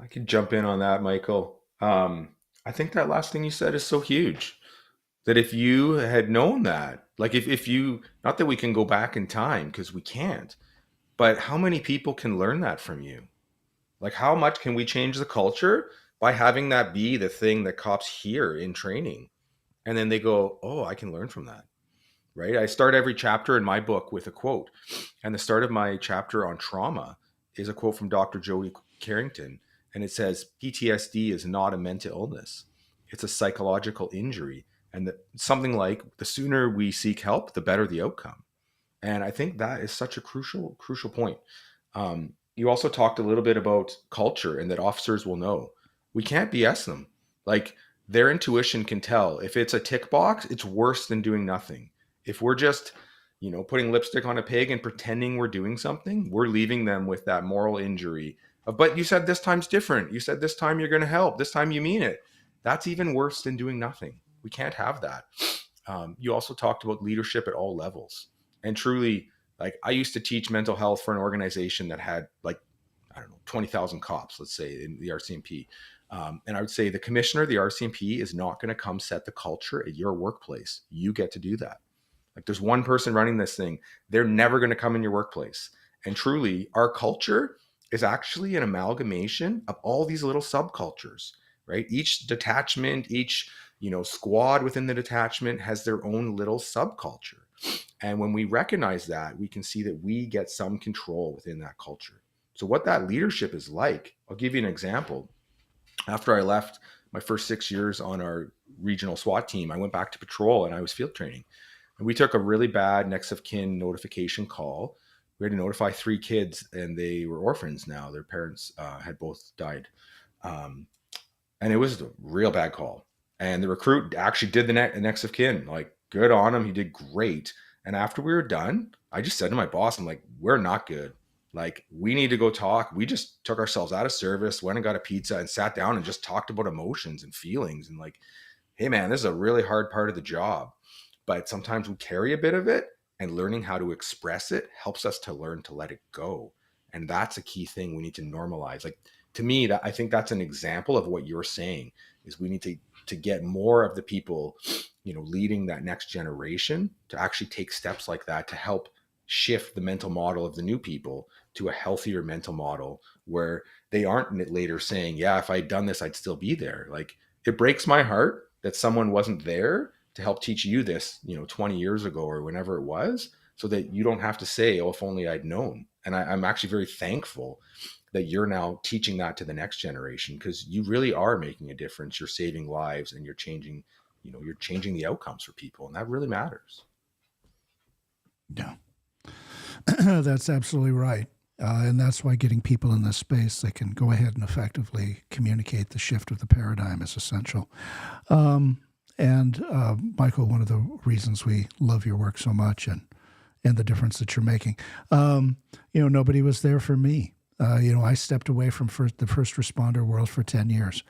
I could jump in on that, Michael. I think that last thing you said is so huge. That if you had known that, if you, not that we can go back in time because we can't, but how many people can learn that from you? Like, how much can we change the culture by having that be the thing that cops hear in training? And then they go, oh, I can learn from that, right? I start every chapter in my book with a quote. And the start of my chapter on trauma is a quote from Dr. Jody Carrington. And it says, PTSD is not a mental illness. It's a psychological injury. And something like, the sooner we seek help, the better the outcome. And I think that is such a crucial point. You also talked a little bit about culture and that officers will know. We can't BS them. Like, their intuition can tell. If it's a tick box, it's worse than doing nothing. If we're just, putting lipstick on a pig and pretending we're doing something, we're leaving them with that moral injury of, but you said this time's different. You said this time you're going to help. This time you mean it. That's even worse than doing nothing. We can't have that. You also talked about leadership at all levels. And truly, like, I used to teach mental health for an organization that had 20,000 cops, let's say, in the RCMP. And I would say the commissioner of the RCMP is not going to come set the culture at your workplace. You get to do that. Like, there's one person running this thing. They're never going to come in your workplace. And truly, our culture is actually an amalgamation of all these little subcultures, right? Each detachment, each, squad within the detachment has their own little subculture. And when we recognize that, we can see that we get some control within that culture. So what that leadership is like, I'll give you an example. After I left my first 6 years on our regional SWAT team, I went back to patrol and I was field training. And we took a really bad next of kin notification call. We had to notify 3 kids, and they were orphans now. Their parents had both died. And it was a real bad call. And the recruit actually did the next of kin. Like, good on him. He did great. And after we were done, I just said to my boss, I'm like, we're not good. Like, we need to go talk. We just took ourselves out of service, went and got a pizza and sat down and just talked about emotions and feelings. And like, hey man, this is a really hard part of the job. But sometimes we carry a bit of it, and learning how to express it helps us to learn to let it go. And that's a key thing we need to normalize. Like, to me, I think that's an example of what you're saying, is we need to get more of the people, leading that next generation to actually take steps like that to help shift the mental model of the new people to a healthier mental model where they aren't later saying, yeah, if I'd done this, I'd still be there. Like, it breaks my heart that someone wasn't there to help teach you this, 20 years ago or whenever it was, so that you don't have to say, oh, if only I'd known. And I'm actually very thankful that you're now teaching that to the next generation, because you really are making a difference. You're saving lives and you're changing the outcomes for people. And that really matters. Yeah, that's absolutely right. And that's why getting people in this space that can go ahead and effectively communicate the shift of the paradigm is essential. And Michael, one of the reasons we love your work so much and the difference that you're making, nobody was there for me. I stepped away from the first responder world for 10 years,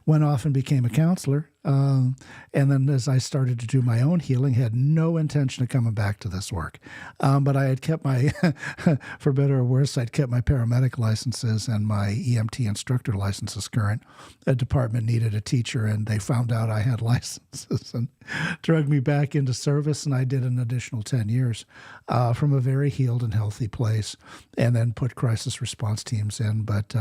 went off and became a counselor. And then as I started to do my own healing, had no intention of coming back to this work. But I had kept my, for better or worse, I'd kept my paramedic licenses and my EMT instructor licenses current. The department needed a teacher, and they found out I had licenses and dragged me back into service. And I did an additional 10 years from a very healed and healthy place, and then put crisis response teams in. But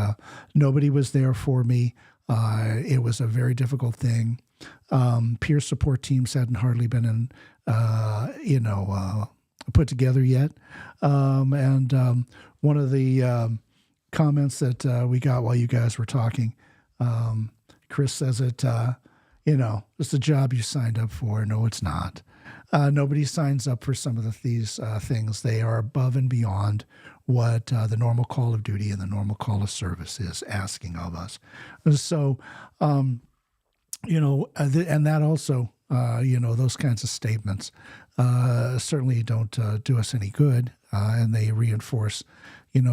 nobody was there for me. It was a very difficult thing. Peer support teams hadn't hardly been put together yet. And one of the comments that we got while you guys were talking, Chris says it's the job you signed up for. No, it's not. Nobody signs up for some of these things. They are above and beyond what the normal call of duty and the normal call of service is asking of us. So, and that also, those kinds of statements certainly don't do us any good, and they reinforce,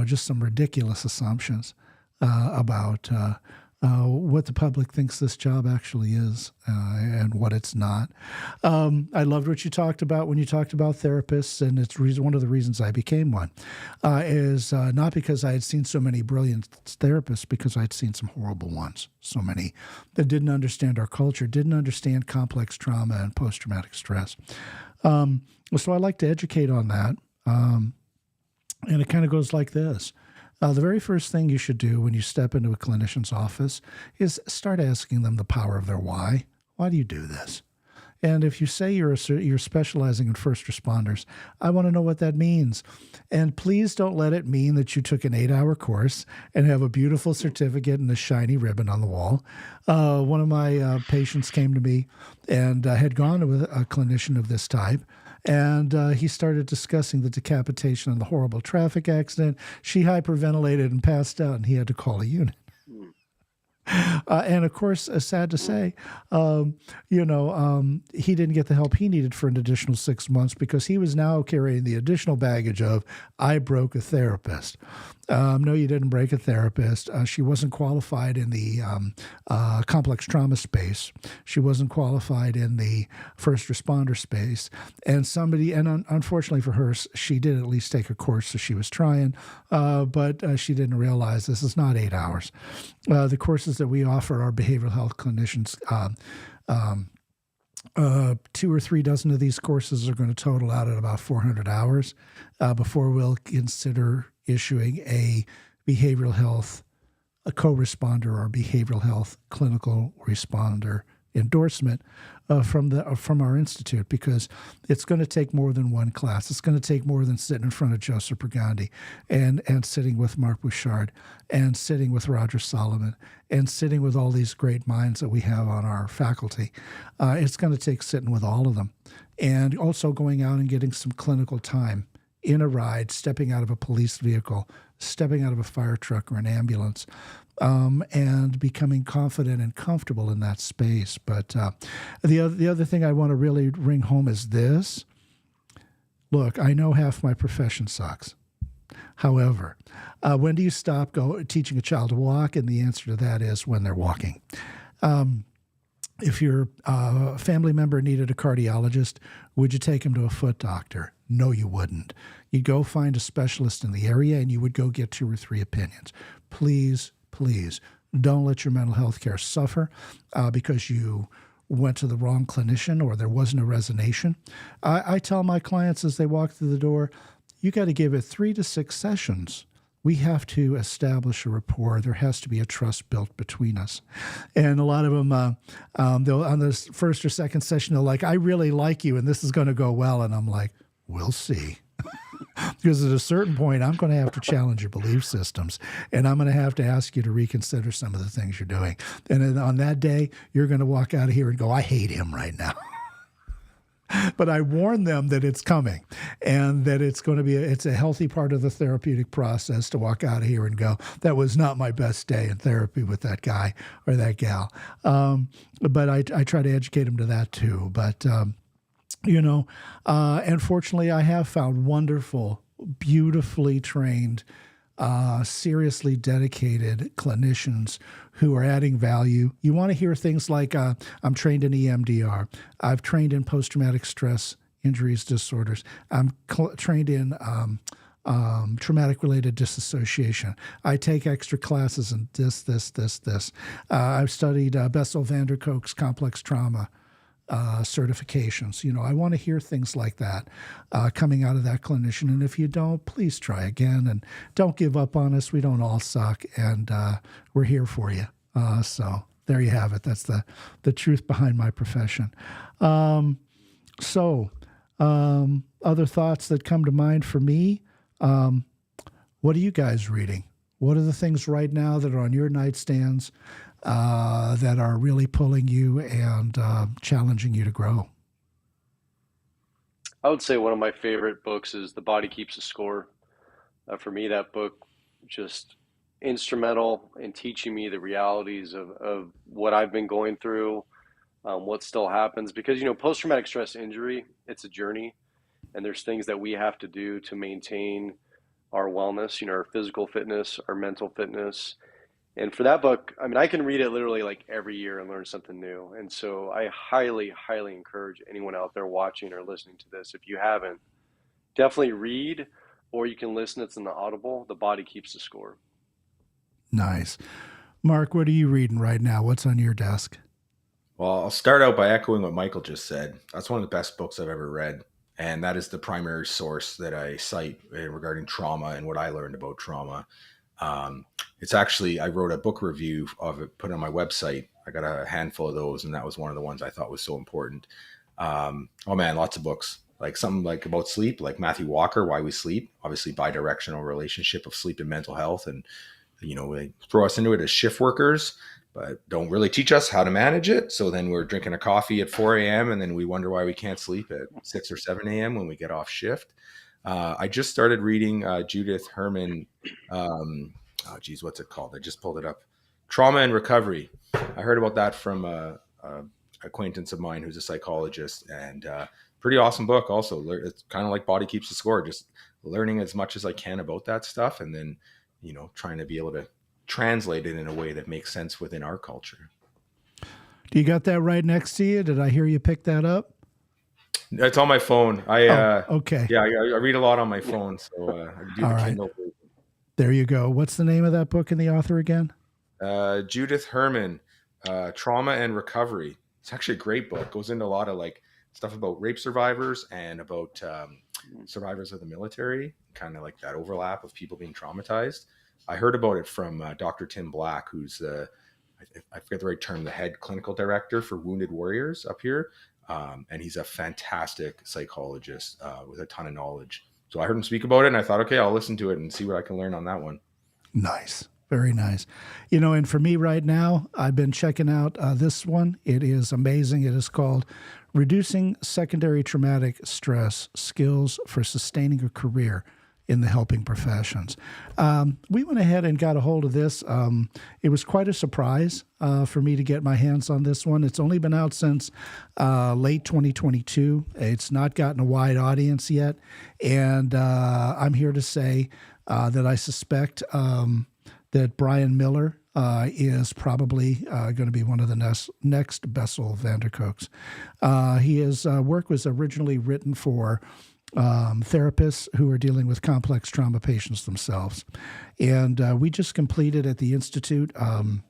just some ridiculous assumptions about what the public thinks this job actually is and what it's not. I loved what you talked about when you talked about therapists, and it's one of the reasons I became one is not because I had seen so many brilliant therapists, because I'd seen some horrible ones, so many that didn't understand our culture, didn't understand complex trauma and post-traumatic stress. So I like to educate on that. And it kind of goes like this. The very first thing you should do when you step into a clinician's office is start asking them the power of their why. Why do you do this? And if you say you're specializing in first responders, I want to know what that means. And please don't let it mean that you took an 8-hour course and have a beautiful certificate and a shiny ribbon on the wall. One of my patients came to me and had gone with a clinician of this type. And he started discussing the decapitation and the horrible traffic accident. She hyperventilated and passed out, and he had to call a unit. And of course, sad to say, he didn't get the help he needed for an additional 6 months because he was now carrying the additional baggage of, I broke a therapist. No, you didn't break a therapist. She wasn't qualified in the complex trauma space. She wasn't qualified in the first responder space. And unfortunately for her, she did at least take a course, so she was trying, but she didn't realize this is not 8 hours. The courses that we offer our behavioral health clinicians, 2 or 3 dozen of these courses are going to total out at about 400 hours before we'll consider issuing a behavioral health, a co-responder or behavioral health clinical responder endorsement from our institute, because it's going to take more than one class. It's going to take more than sitting in front of Joseph Burgundy and sitting with Mark Bouchard and sitting with Roger Solomon and sitting with all these great minds that we have on our faculty. It's going to take sitting with all of them and also going out and getting some clinical time in a ride, stepping out of a police vehicle, stepping out of a fire truck or an ambulance, and becoming confident and comfortable in that space. But the other thing I want to really ring home is this. Look, I know half my profession sucks. However, when do you stop teaching a child to walk? And the answer to that is when they're walking. If your family member needed a cardiologist, would you take him to a foot doctor? No, you wouldn't. You'd go find a specialist in the area and you would go get 2 or 3 opinions. Please, please don't let your mental health care suffer because you went to the wrong clinician or there wasn't a resonation. I tell my clients as they walk through the door, you got to give it 3 to 6 sessions. We have to establish a rapport. There has to be a trust built between us. And a lot of them, they'll on the first or second session, they're like, I really like you and this is going to go well. And I'm like, we'll see. Because at a certain point, I'm going to have to challenge your belief systems, and I'm going to have to ask you to reconsider some of the things you're doing. And then on that day, you're going to walk out of here and go, I hate him right now. But I warn them that it's coming and that it's going to be it's a healthy part of the therapeutic process to walk out of here and go, that was not my best day in therapy with that guy or that gal. But I try to educate them to that too. But and fortunately, I have found wonderful, beautifully trained, seriously dedicated clinicians who are adding value. You want to hear things like, I'm trained in EMDR. I've trained in post-traumatic stress injuries disorders. I'm trained in traumatic-related disassociation. I take extra classes in this. I've studied Bessel van der Kolk's complex trauma certifications. I want to hear things like that coming out of that clinician. And if you don't, please try again and don't give up on us. We don't all suck, and we're here for you. So there you have it. That's the truth behind my profession. Other thoughts that come to mind for me. What are you guys reading? What are the things right now that are on your nightstands that are really pulling you and challenging you to grow? I would say one of my favorite books is The Body Keeps a Score. For me, that book just instrumental in teaching me the realities of what I've been going through, what still happens. Because, post-traumatic stress injury, it's a journey, and there's things that we have to do to maintain our wellness, our physical fitness, our mental fitness. And for that book, I can read it literally like every year and learn something new. And so I highly, highly encourage anyone out there watching or listening to this, if you haven't, definitely read, or you can listen. It's in the Audible. The Body Keeps the Score. Nice. Mark, what are you reading right now? What's on your desk? Well, I'll start out by echoing what Michael just said. That's one of the best books I've ever read. And that is the primary source that I cite regarding trauma and what I learned about trauma. It's actually, I wrote a book review of it, put it on my website. I got a handful of those, and that was one of the ones I thought was so important. Oh man, lots of books, like something like about sleep, like Matthew Walker, Why We Sleep, obviously bi-directional relationship of sleep and mental health. And, they throw us into it as shift workers, but don't really teach us how to manage it. So then we're drinking a coffee at 4 a.m. and then we wonder why we can't sleep at 6 or 7 a.m. when we get off shift. I just started reading Judith Herman. What's it called? I just pulled it up. Trauma and Recovery. I heard about that from a acquaintance of mine who's a psychologist, and pretty awesome book. Also, it's kind of like Body Keeps the Score, just learning as much as I can about that stuff, and then trying to be able to translate it in a way that makes sense within our culture. Do you got that right next to you? Did I hear you pick that up? It's on my phone. Okay. Yeah, I read a lot on my phone, so I do the Kindle version. There you go. What's the name of that book and the author again? Judith Herman, Trauma and Recovery. It's actually a great book. It goes into a lot of like stuff about rape survivors and about survivors of the military, kind of like that overlap of people being traumatized. I heard about it from Dr. Tim Black, who's I forget the right term, the head clinical director for Wounded Warriors up here. And he's a fantastic psychologist with a ton of knowledge. So I heard him speak about it, and I thought, okay, I'll listen to it and see what I can learn on that one. Nice. Very nice. And for me right now, I've been checking out this one. It is amazing. It is called Reducing Secondary Traumatic Stress, Skills for Sustaining a Career in the Helping Professions. We went ahead and got a hold of this. It was quite a surprise for me to get my hands on this one. It's only been out since late 2022. It's not gotten a wide audience yet. And I'm here to say that I suspect that Brian Miller is probably going to be one of the next Bessel van der Kolks. His work was originally written for therapists who are dealing with complex trauma patients themselves. And we just completed at the Institute, and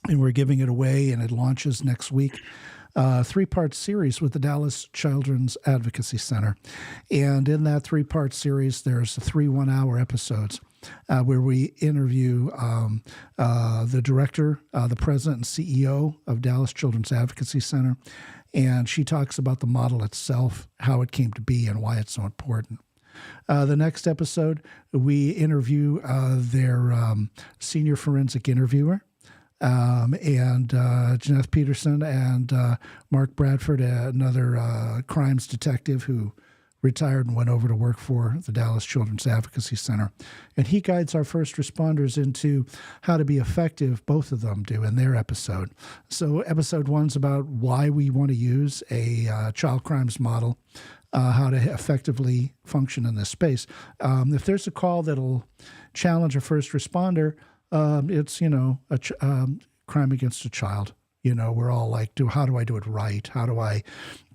we're giving it away, and it launches next week, a 3-part series with the Dallas Children's Advocacy Center. And in that 3-part series, there's 3 one-hour episodes where we interview the director, the president and CEO of Dallas Children's Advocacy Center. And she talks about the model itself, how it came to be, and why it's so important. The next episode, we interview their senior forensic interviewer, and Jeanette Peterson and Mark Bradford, another crimes detective who retired and went over to work for the Dallas Children's Advocacy Center. And he guides our first responders into how to be effective, both of them do, in their episode. So episode 1's about why we want to use a child crimes model, how to effectively function in this space. If there's a call that'll challenge a first responder, it's, a crime against a child. We're all like, how do I do it right? How do I,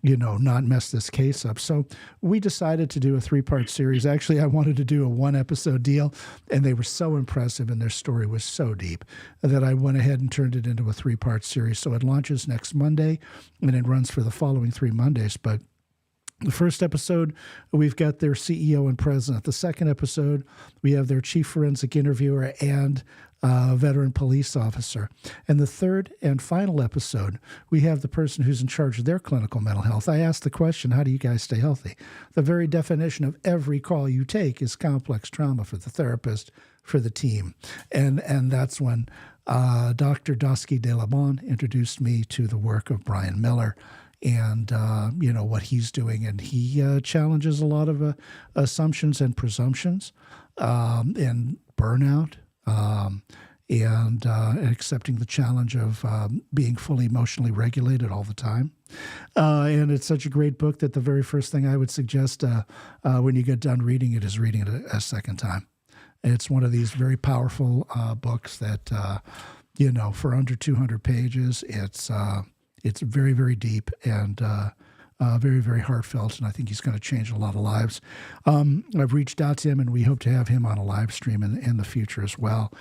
not mess this case up? So we decided to do a 3-part series. Actually, I wanted to do a 1-episode deal, and they were so impressive and their story was so deep that I went ahead and turned it into a 3-part series. So it launches next Monday, and it runs for the following 3 Mondays. But the first episode, we've got their CEO and president. The second episode, we have their chief forensic interviewer and veteran police officer. And the third and final episode, we have the person who's in charge of their clinical mental health. I asked the question, how do you guys stay healthy? The very definition of every call you take is complex trauma for the therapist, for the team. And that's when Dr. Dosky de la Bon introduced me to the work of Brian Miller and, what he's doing. And he challenges a lot of assumptions and presumptions and burnout, and accepting the challenge of being fully emotionally regulated all the time. And it's such a great book that the very first thing I would suggest when you get done reading it is reading it a second time. It's one of these very powerful books that, for under 200 pages, it's very, very deep and very, very heartfelt, and I think he's going to change a lot of lives. I've reached out to him, and we hope to have him on a live stream in the future as well.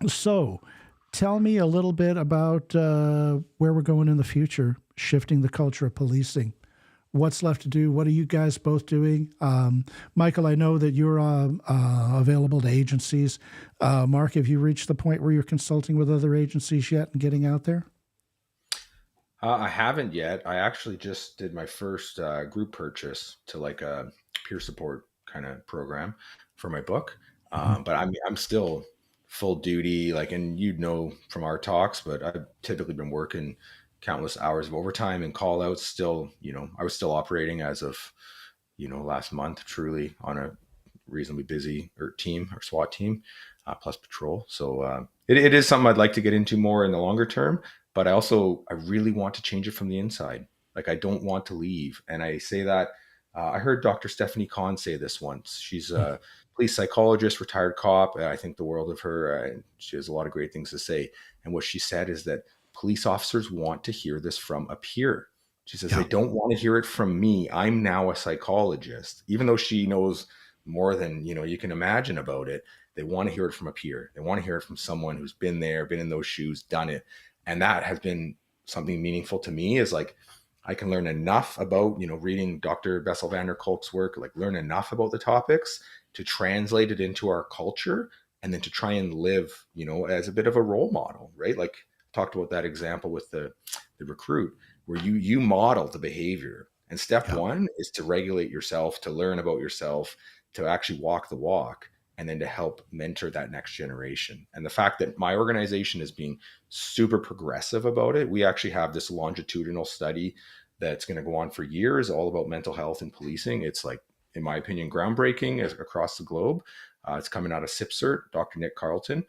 So tell me a little bit about where we're going in the future, shifting the culture of policing. what's left to do? What are you guys both doing? Michael, I know that you're available to agencies. Mark, have you reached the point where you're consulting with other agencies yet and getting out there? I haven't yet. I actually just did my first group purchase to like a peer support kind of program for my book. Mhm. But I'm still full duty, like, and you'd know from our talks, but I've typically been working countless hours of overtime and call outs still, I was still operating as of, last month, truly on a reasonably busy team or SWAT team, plus patrol. So it is something I'd like to get into more in the longer term, but I really want to change it from the inside. Like, I don't want to leave. And I say that, I heard Dr. Stephanie Kahn say this once. She's a police psychologist, retired cop. I think the world of her. She has a lot of great things to say. And what she said is that police officers want to hear this from a peer. She says, Yeah. they don't want to hear it from me. I'm now a psychologist, even though she knows more than you can imagine about it. They want to hear it from a peer. They want to hear it from someone who's been there, been in those shoes, done it. And that has been something meaningful to me, is like, I can learn enough about, reading Dr. Bessel van der Kolk's work, like learn enough about the topics to translate it into our culture, and then to try and live, as a bit of a role model, right? Like, talked about that example with the recruit, where you model the behavior. And step Yeah. one is to regulate yourself, to learn about yourself, to actually walk the walk, and then to help mentor that next generation. And the fact that my organization is being super progressive about it, we actually have this longitudinal study that's going to go on for years, all about mental health and policing. It's like, in my opinion, groundbreaking across the globe. It's coming out of SIPCERT, Dr. Nick Carlton.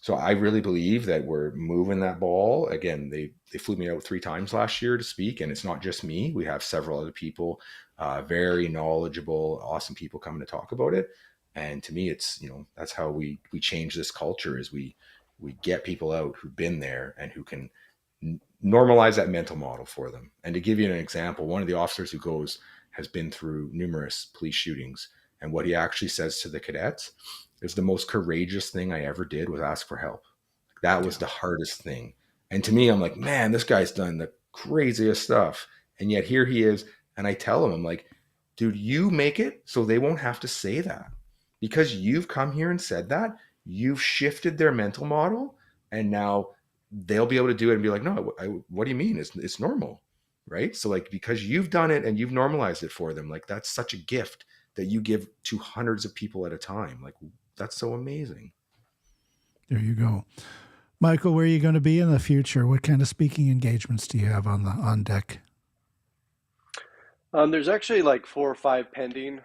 So I really believe that we're moving that ball. Again, they flew me out 3 times last year to speak, and it's not just me. We have several other people, very knowledgeable, awesome people coming to talk about it. And to me, it's, that's how we change this culture, is we get people out who've been there and who can normalize that mental model for them. And to give you an example, one of the officers who goes has been through numerous police shootings. And what he actually says to the cadets is, the most courageous thing I ever did was ask for help. That was the hardest thing. And to me, I'm like, man, this guy's done the craziest stuff. And yet here he is. And I tell him, I'm like, dude, you make it so they won't have to say that. Because you've come here and said that, you've shifted their mental model. And now they'll be able to do it and be like, no, what do you mean? It's normal. Right. So, like, because you've done it and you've normalized it for them, like, that's such a gift that you give to hundreds of people at a time. Like, that's so amazing. There you go. Michael, where are you going to be in the future? What kind of speaking engagements do you have on deck? There's actually like 4 or 5 pending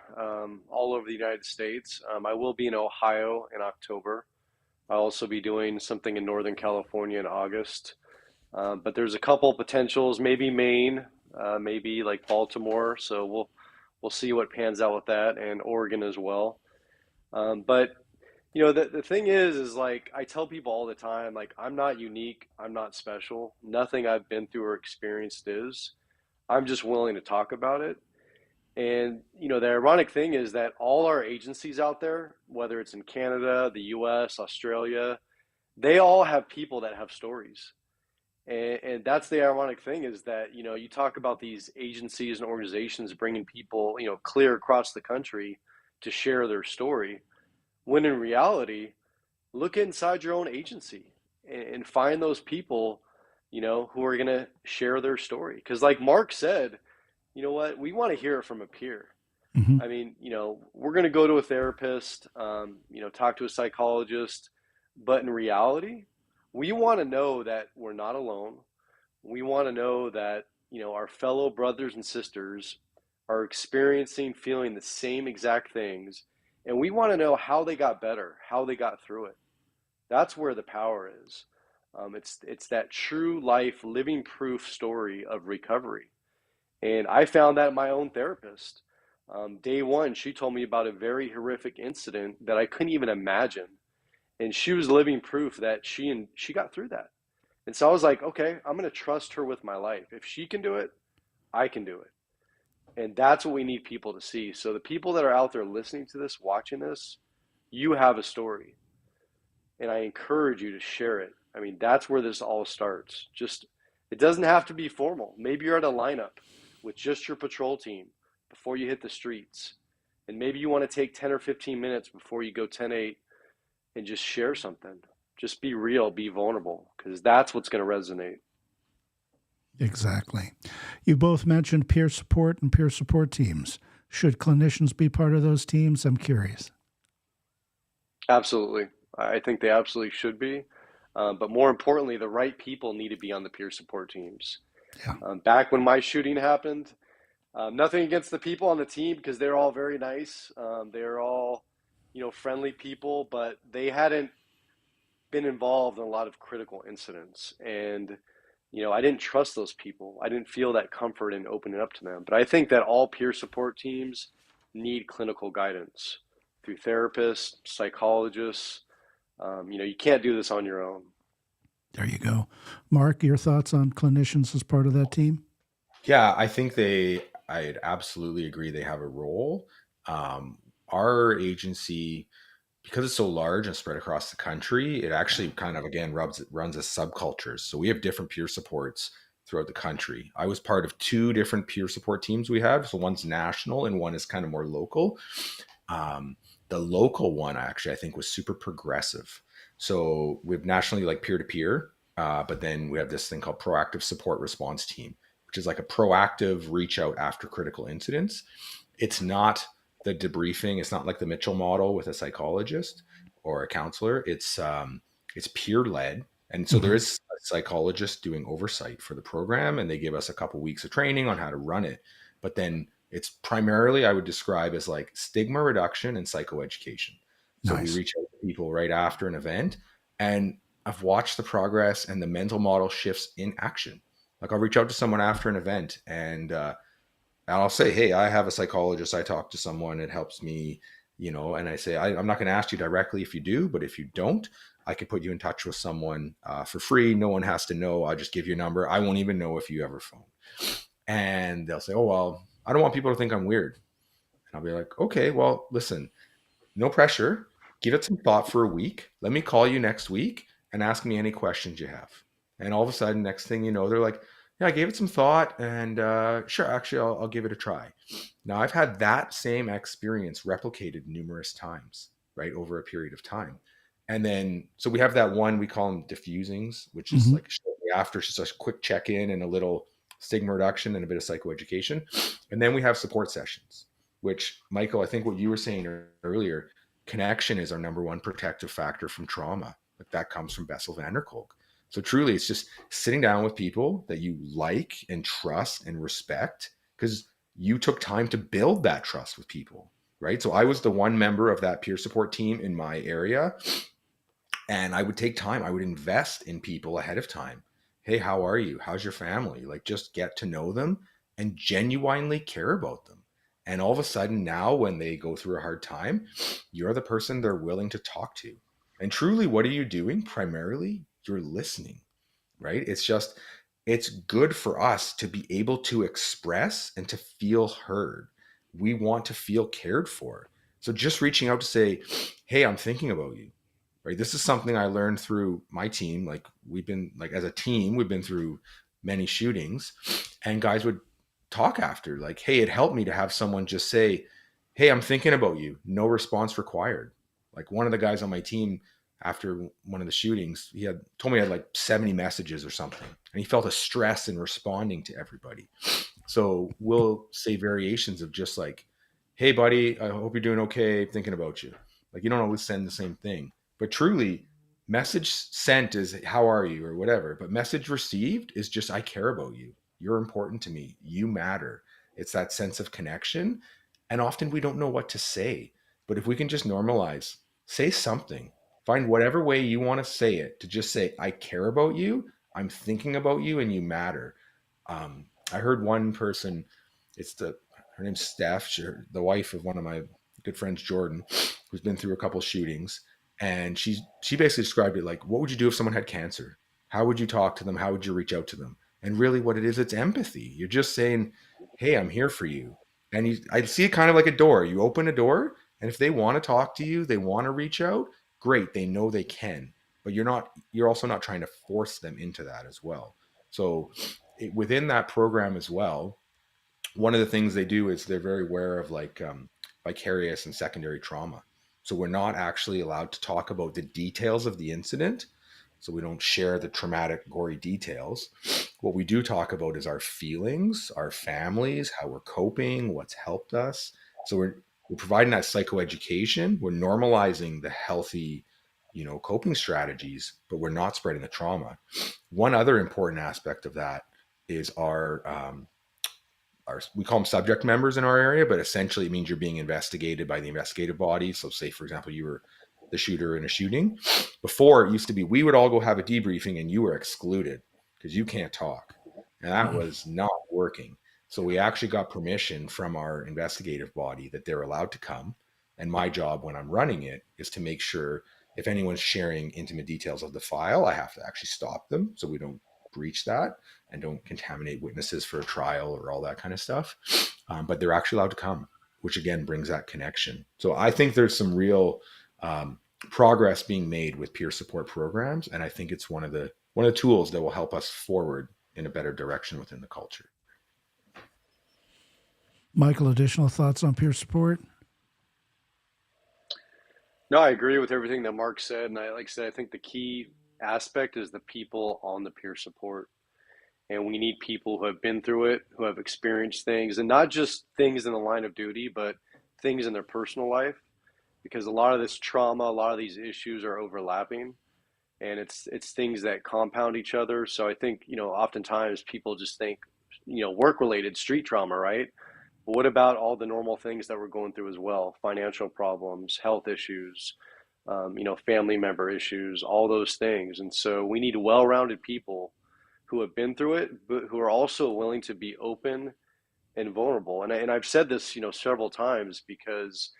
all over the United States. I will be in Ohio in October. I'll also be doing something in Northern California in August. But there's a couple potentials, maybe Maine, maybe like Baltimore. So we'll see what pans out with that, and Oregon as well. But the thing is like, I tell people all the time, like, I'm not unique, I'm not special. Nothing I've been through or experienced is. I'm just willing to talk about it. And the ironic thing is that all our agencies out there, whether it's in Canada, the US, Australia, they all have people that have stories. And that's the ironic thing, is that, you talk about these agencies and organizations bringing people, clear across the country to share their story, when in reality, look inside your own agency and find those people, who are going to share their story. Because like Mark said, you know what, we want to hear it from a peer. Mm-hmm. I mean, we're going to go to a therapist, talk to a psychologist, but in reality, we want to know that we're not alone. We want to know that, our fellow brothers and sisters are experiencing, feeling the same exact things. And we want to know how they got better, how they got through it. That's where the power is. It's that true life, living proof story of recovery. And I found that in my own therapist. Day one, she told me about a very horrific incident that I couldn't even imagine. And she was living proof that she got through that. And so I was like, okay, I'm going to trust her with my life. If she can do it, I can do it. And that's what we need people to see. So the people that are out there listening to this, watching this, you have a story. And I encourage you to share it. I mean, that's where this all starts. Just, it doesn't have to be formal. Maybe you're at a lineup with just your patrol team before you hit the streets. And maybe you want to take 10 or 15 minutes before you go 10-8 and just share something. Just be real, be vulnerable, because that's what's going to resonate. Exactly. You both mentioned peer support and peer support teams. Should clinicians be part of those teams? I'm curious. Absolutely. I think they absolutely should be. But more importantly, the right people need to be on the peer support teams. Yeah. Back when my shooting happened, nothing against the people on the team because they're all very nice. They're all, friendly people, but they hadn't been involved in a lot of critical incidents. And, I didn't trust those people. I didn't feel that comfort in opening up to them. But I think that all peer support teams need clinical guidance through therapists, psychologists. You can't do this on your own. There you go. Mark, your thoughts on clinicians as part of that team? Yeah, I think I'd absolutely agree they have a role. Our agency, because it's so large and spread across the country, it actually kind of, again, runs as subcultures. So we have different peer supports throughout the country. I was part of two different peer support teams we have. So one's national and one is kind of more local. The local one, actually, I think was super progressive. So we have nationally like peer-to-peer, but then we have this thing called proactive support response team, which is like a proactive reach out after critical incidents. It's not the debriefing. It's not like the Mitchell model with a psychologist or a counselor. It's peer led. And so there is a psychologist doing oversight for the program, and they give us a couple weeks of training on how to run it. But then it's primarily, I would describe as like stigma reduction and psychoeducation. So Nice. we reach out to people right after an event, and I've watched the progress and the mental model shifts in action. Like I'll reach out to someone after an event and I'll say, hey, I have a psychologist. I talk to someone. It helps me, and I say, I'm not going to ask you directly if you do, but if you don't, I can put you in touch with someone for free. No one has to know. I'll just give you a number. I won't even know if you ever phone. And they'll say, oh, well, I don't want people to think I'm weird. And I'll be like, okay, well, listen, no pressure. Give it some thought for a week. Let me call you next week and ask me any questions you have. And all of a sudden, next thing you know, they're like, yeah, I gave it some thought and sure, actually, I'll give it a try. Now, I've had that same experience replicated numerous times, right, over a period of time. And then, so we have that one, we call them diffusings, which is like shortly after, just a quick check-in and a little stigma reduction and a bit of psychoeducation. And then we have support sessions, which, Michael, I think what you were saying earlier, connection is our number one protective factor from trauma. Like that comes from Bessel van der Kolk. So truly, it's just sitting down with people that you like and trust and respect because you took time to build that trust with people, right? So I was the one member of that peer support team in my area, and I would take time. I would invest in people ahead of time. Hey, how are you? How's your family? Like just get to know them and genuinely care about them. And all of a sudden now when they go through a hard time, you're the person they're willing to talk to. And truly, what are you doing? Primarily, you're listening, right? It's good for us to be able to express and to feel heard. We want to feel cared for. So just reaching out to say, hey, I'm thinking about you, right? This is something I learned through my team. Like as a team, we've been through many shootings and guys would talk after like, hey, it helped me to have someone just say, hey, I'm thinking about you. No response required. Like one of the guys on my team after one of the shootings, he had told me he had like 70 messages or something. And he felt a stress in responding to everybody. So we'll say variations of just like, hey, buddy, I hope you're doing okay. Thinking about you. Like you don't always send the same thing. But truly, message sent is how are you or whatever. But message received is just I care about you. You're important to me. You matter. It's that sense of connection. And often we don't know what to say. But if we can just normalize, say something. Find whatever way you want to say it to just say, I care about you. I'm thinking about you and you matter. I heard one person, her name's Steph, the wife of one of my good friends, Jordan, who's been through a couple shootings. And she basically described it like, what would you do if someone had cancer? How would you talk to them? How would you reach out to them? And really what it is, it's empathy. You're just saying, hey, I'm here for you. And I see it kind of like a door. You open a door, and if they want to talk to you, they want to reach out, great. They know they can, but you're also not trying to force them into that as well. So within that program as well, one of the things they do is they're very aware of like vicarious and secondary trauma. So we're not actually allowed to talk about the details of the incident. So we don't share the traumatic, gory details. What we do talk about is our feelings, our families, how we're coping, what's helped us. So we're providing that psychoeducation. We're normalizing the healthy, coping strategies, but we're not spreading the trauma. One other important aspect of that is we call them subject members in our area, but essentially it means you're being investigated by the investigative body. So say, for example, you were the shooter in a shooting. Before, it used to be we would all go have a debriefing and you were excluded because you can't talk. And that was not working. So we actually got permission from our investigative body that they're allowed to come. And my job when I'm running it is to make sure if anyone's sharing intimate details of the file, I have to actually stop them so we don't breach that and don't contaminate witnesses for a trial or all that kind of stuff. But they're actually allowed to come, which again brings that connection. So I think there's some real progress being made with peer support programs, and I think it's one of the tools that will help us forward in a better direction within the culture. Michael, additional thoughts on peer support? No, I agree with everything that Mark said. And like I said, I think the key aspect is the people on the peer support. And we need people who have been through it, who have experienced things, and not just things in the line of duty, but things in their personal life. Because a lot of this trauma, a lot of these issues are overlapping, and it's things that compound each other. So I think, oftentimes people just think, work related street trauma, right? But what about all the normal things that we're going through as well? Financial problems, health issues, family member issues, all those things. And so we need well-rounded people who have been through it, but who are also willing to be open and vulnerable. And I've said this, several times, because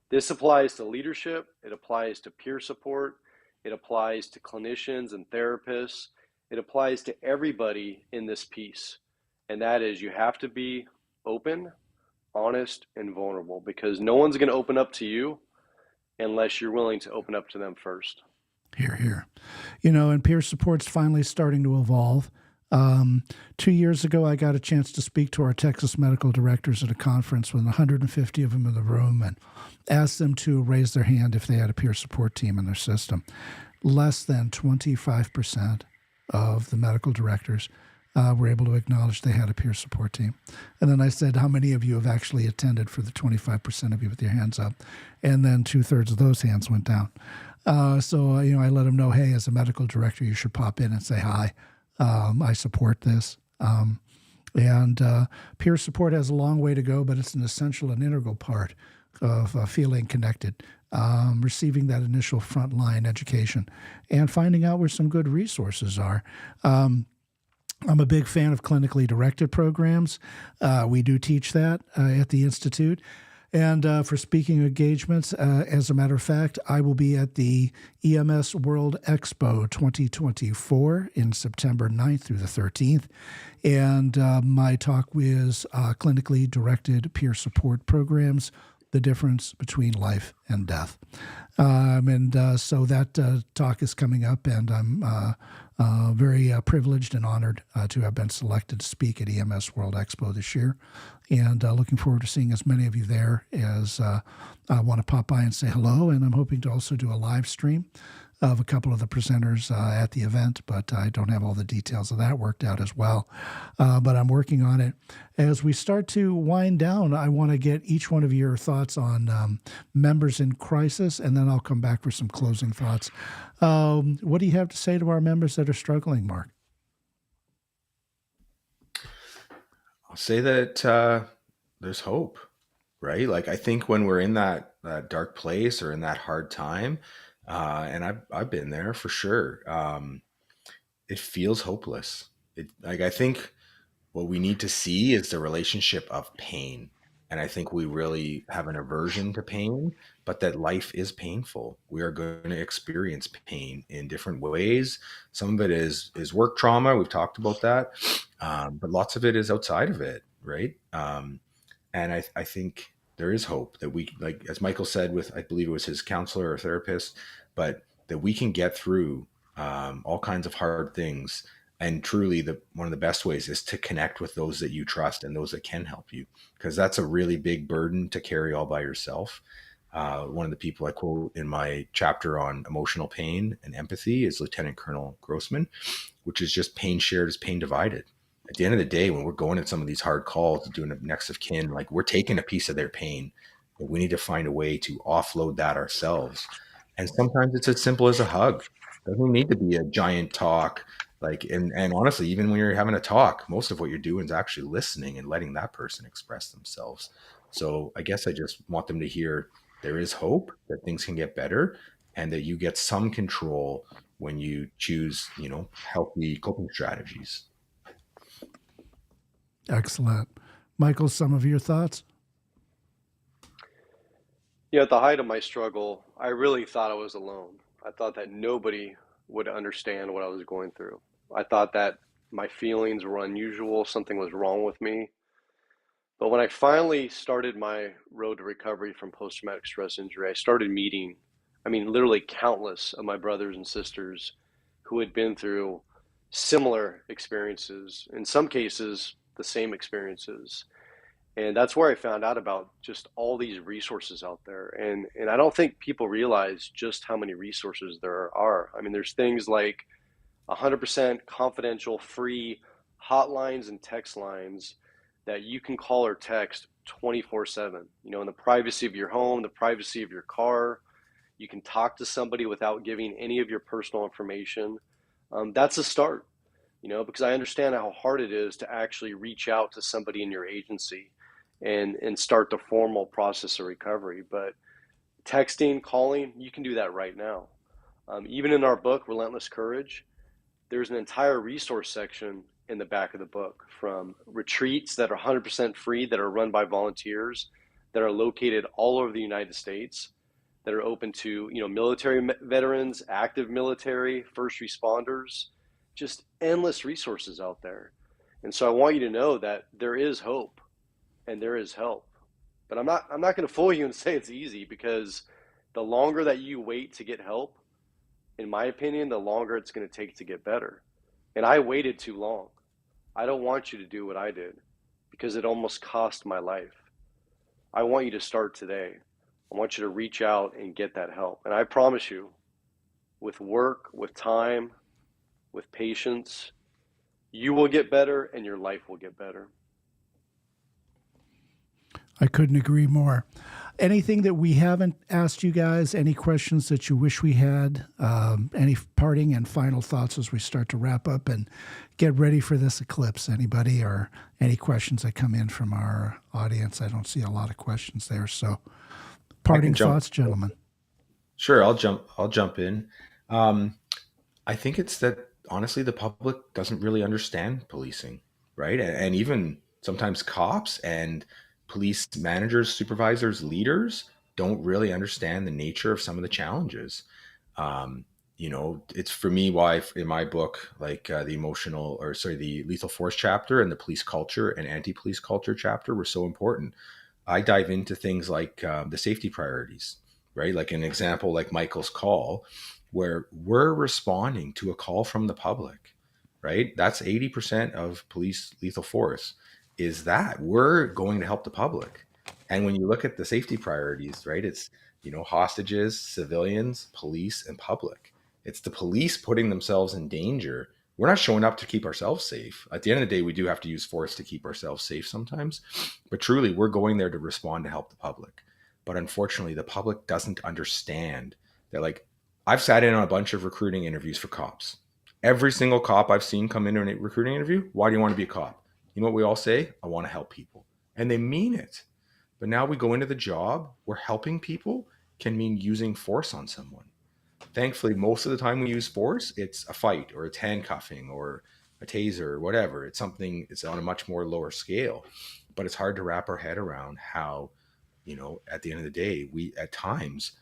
this applies to leadership, it applies to peer support, it applies to clinicians and therapists, it applies to everybody in this piece. And that is, you have to be open, honest, and vulnerable, because no one's going to open up to you unless you're willing to open up to them first. Here, here. And peer support's finally starting to evolve. 2 years ago, I got a chance to speak to our Texas medical directors at a conference with 150 of them in the room and asked them to raise their hand if they had a peer support team in their system. Less than 25% of the medical directors were able to acknowledge they had a peer support team. And then I said, how many of you have actually attended for the 25% of you with your hands up? And then 2/3 of those hands went down. So I let them know, hey, as a medical director, you should pop in and say hi. I support this. And peer support has a long way to go, but it's an essential and integral part of feeling connected, receiving that initial frontline education, and finding out where some good resources are. I'm a big fan of clinically directed programs. We do teach that at the Institute. And for speaking engagements, as a matter of fact, I will be at the EMS World Expo 2024 in September 9th through the 13th. And my talk is clinically directed peer support programs, the difference between life and death. So that talk is coming up, and I'm very privileged and honored to have been selected to speak at EMS World Expo this year, and looking forward to seeing as many of you there as want to pop by and say hello. And I'm hoping to also do a live stream of a couple of the presenters at the event, but I don't have all the details of that worked out as well. But I'm working on it. As we start to wind down, I want to get each one of your thoughts on members in crisis, and then I'll come back for some closing thoughts. What do you have to say to our members that are struggling, Mark? I'll say that there's hope, right? Like, I think when we're in that dark place or in that hard time, and I've been there for sure, it feels hopeless. I think what we need to see is the relationship of pain. And I think we really have an aversion to pain, but that life is painful. We are going to experience pain in different ways. Some of it is work trauma. We've talked about that. But lots of it is outside of it, right? And I think there is hope that we, like, as Michael said, with, I believe it was his counselor or therapist, but that we can get through all kinds of hard things And truly, one of the best ways is to connect with those that you trust and those that can help you, because that's a really big burden to carry all by yourself. One of the people I quote in my chapter on emotional pain and empathy is Lieutenant Colonel Grossman, which is just pain shared is pain divided. At the end of the day, when we're going at some of these hard calls, doing a next of kin, like we're taking a piece of their pain, but we need to find a way to offload that ourselves. And sometimes it's as simple as a hug. It doesn't need to be a giant talk. Like, and honestly, even when you're having a talk, most of what you're doing is actually listening and letting that person express themselves. So I guess I just want them to hear there is hope, that things can get better, and that you get some control when you choose, healthy coping strategies. Excellent. Michael, some of your thoughts? Yeah, at the height of my struggle, I really thought I was alone. I thought that nobody would understand what I was going through. I thought that my feelings were unusual, something was wrong with me. But when I finally started my road to recovery from post traumatic stress injury, I started meeting, literally countless of my brothers and sisters who had been through similar experiences, in some cases, the same experiences. And that's where I found out about just all these resources out there. And I don't think people realize just how many resources there are. There's things like 100% confidential, free hotlines and text lines that you can call or text 24/7. In the privacy of your home, the privacy of your car, you can talk to somebody without giving any of your personal information. That's a start, because I understand how hard it is to actually reach out to somebody in your agency and start the formal process of recovery. But texting, calling, you can do that right now. Even in our book, Relentless Courage, there's an entire resource section in the back of the book, from retreats that are 100% free, that are run by volunteers, that are located all over the United States, that are open to military veterans, active military, first responders, just endless resources out there. And so I want you to know that there is hope and there is help. But I'm not going to fool you and say it's easy, because the longer that you wait to get help, in my opinion, the longer it's going to take to get better. And I waited too long. I don't want you to do what I did, because it almost cost my life. I want you to start today. I want you to reach out and get that help. And I promise you, with work, with time, with patience, you will get better and your life will get better. I couldn't agree more. Anything that we haven't asked you guys? Any questions that you wish we had? Any parting and final thoughts as we start to wrap up and get ready for this eclipse? Anybody, or any questions that come in from our audience? I don't see a lot of questions there. So, parting thoughts, gentlemen. Sure, I'll jump in. I think it's that, honestly, the public doesn't really understand policing, right? And even sometimes cops and police managers, supervisors, leaders don't really understand the nature of some of the challenges. It's for me why in my book, like the lethal force chapter and the police culture and anti-police culture chapter were so important. I dive into things like the safety priorities, right? Like an example, like Michael's call, where we're responding to a call from the public, right? That's 80% of police lethal force, is that we're going to help the public. And when you look at the safety priorities, right, it's, hostages, civilians, police, and public. It's the police putting themselves in danger. We're not showing up to keep ourselves safe. At the end of the day, we do have to use force to keep ourselves safe sometimes, but truly we're going there to respond to help the public. But unfortunately, the public doesn't understand that, like, I've sat in on a bunch of recruiting interviews for cops. Every single cop I've seen come into a recruiting interview, why do you want to be a cop? You know what we all say? I want to help people. And they mean it. But now we go into the job where helping people can mean using force on someone. Thankfully, most of the time we use force, it's a fight or it's handcuffing or a taser or whatever. It's on a much more lower scale. But it's hard to wrap our head around how, at the end of the day, at times,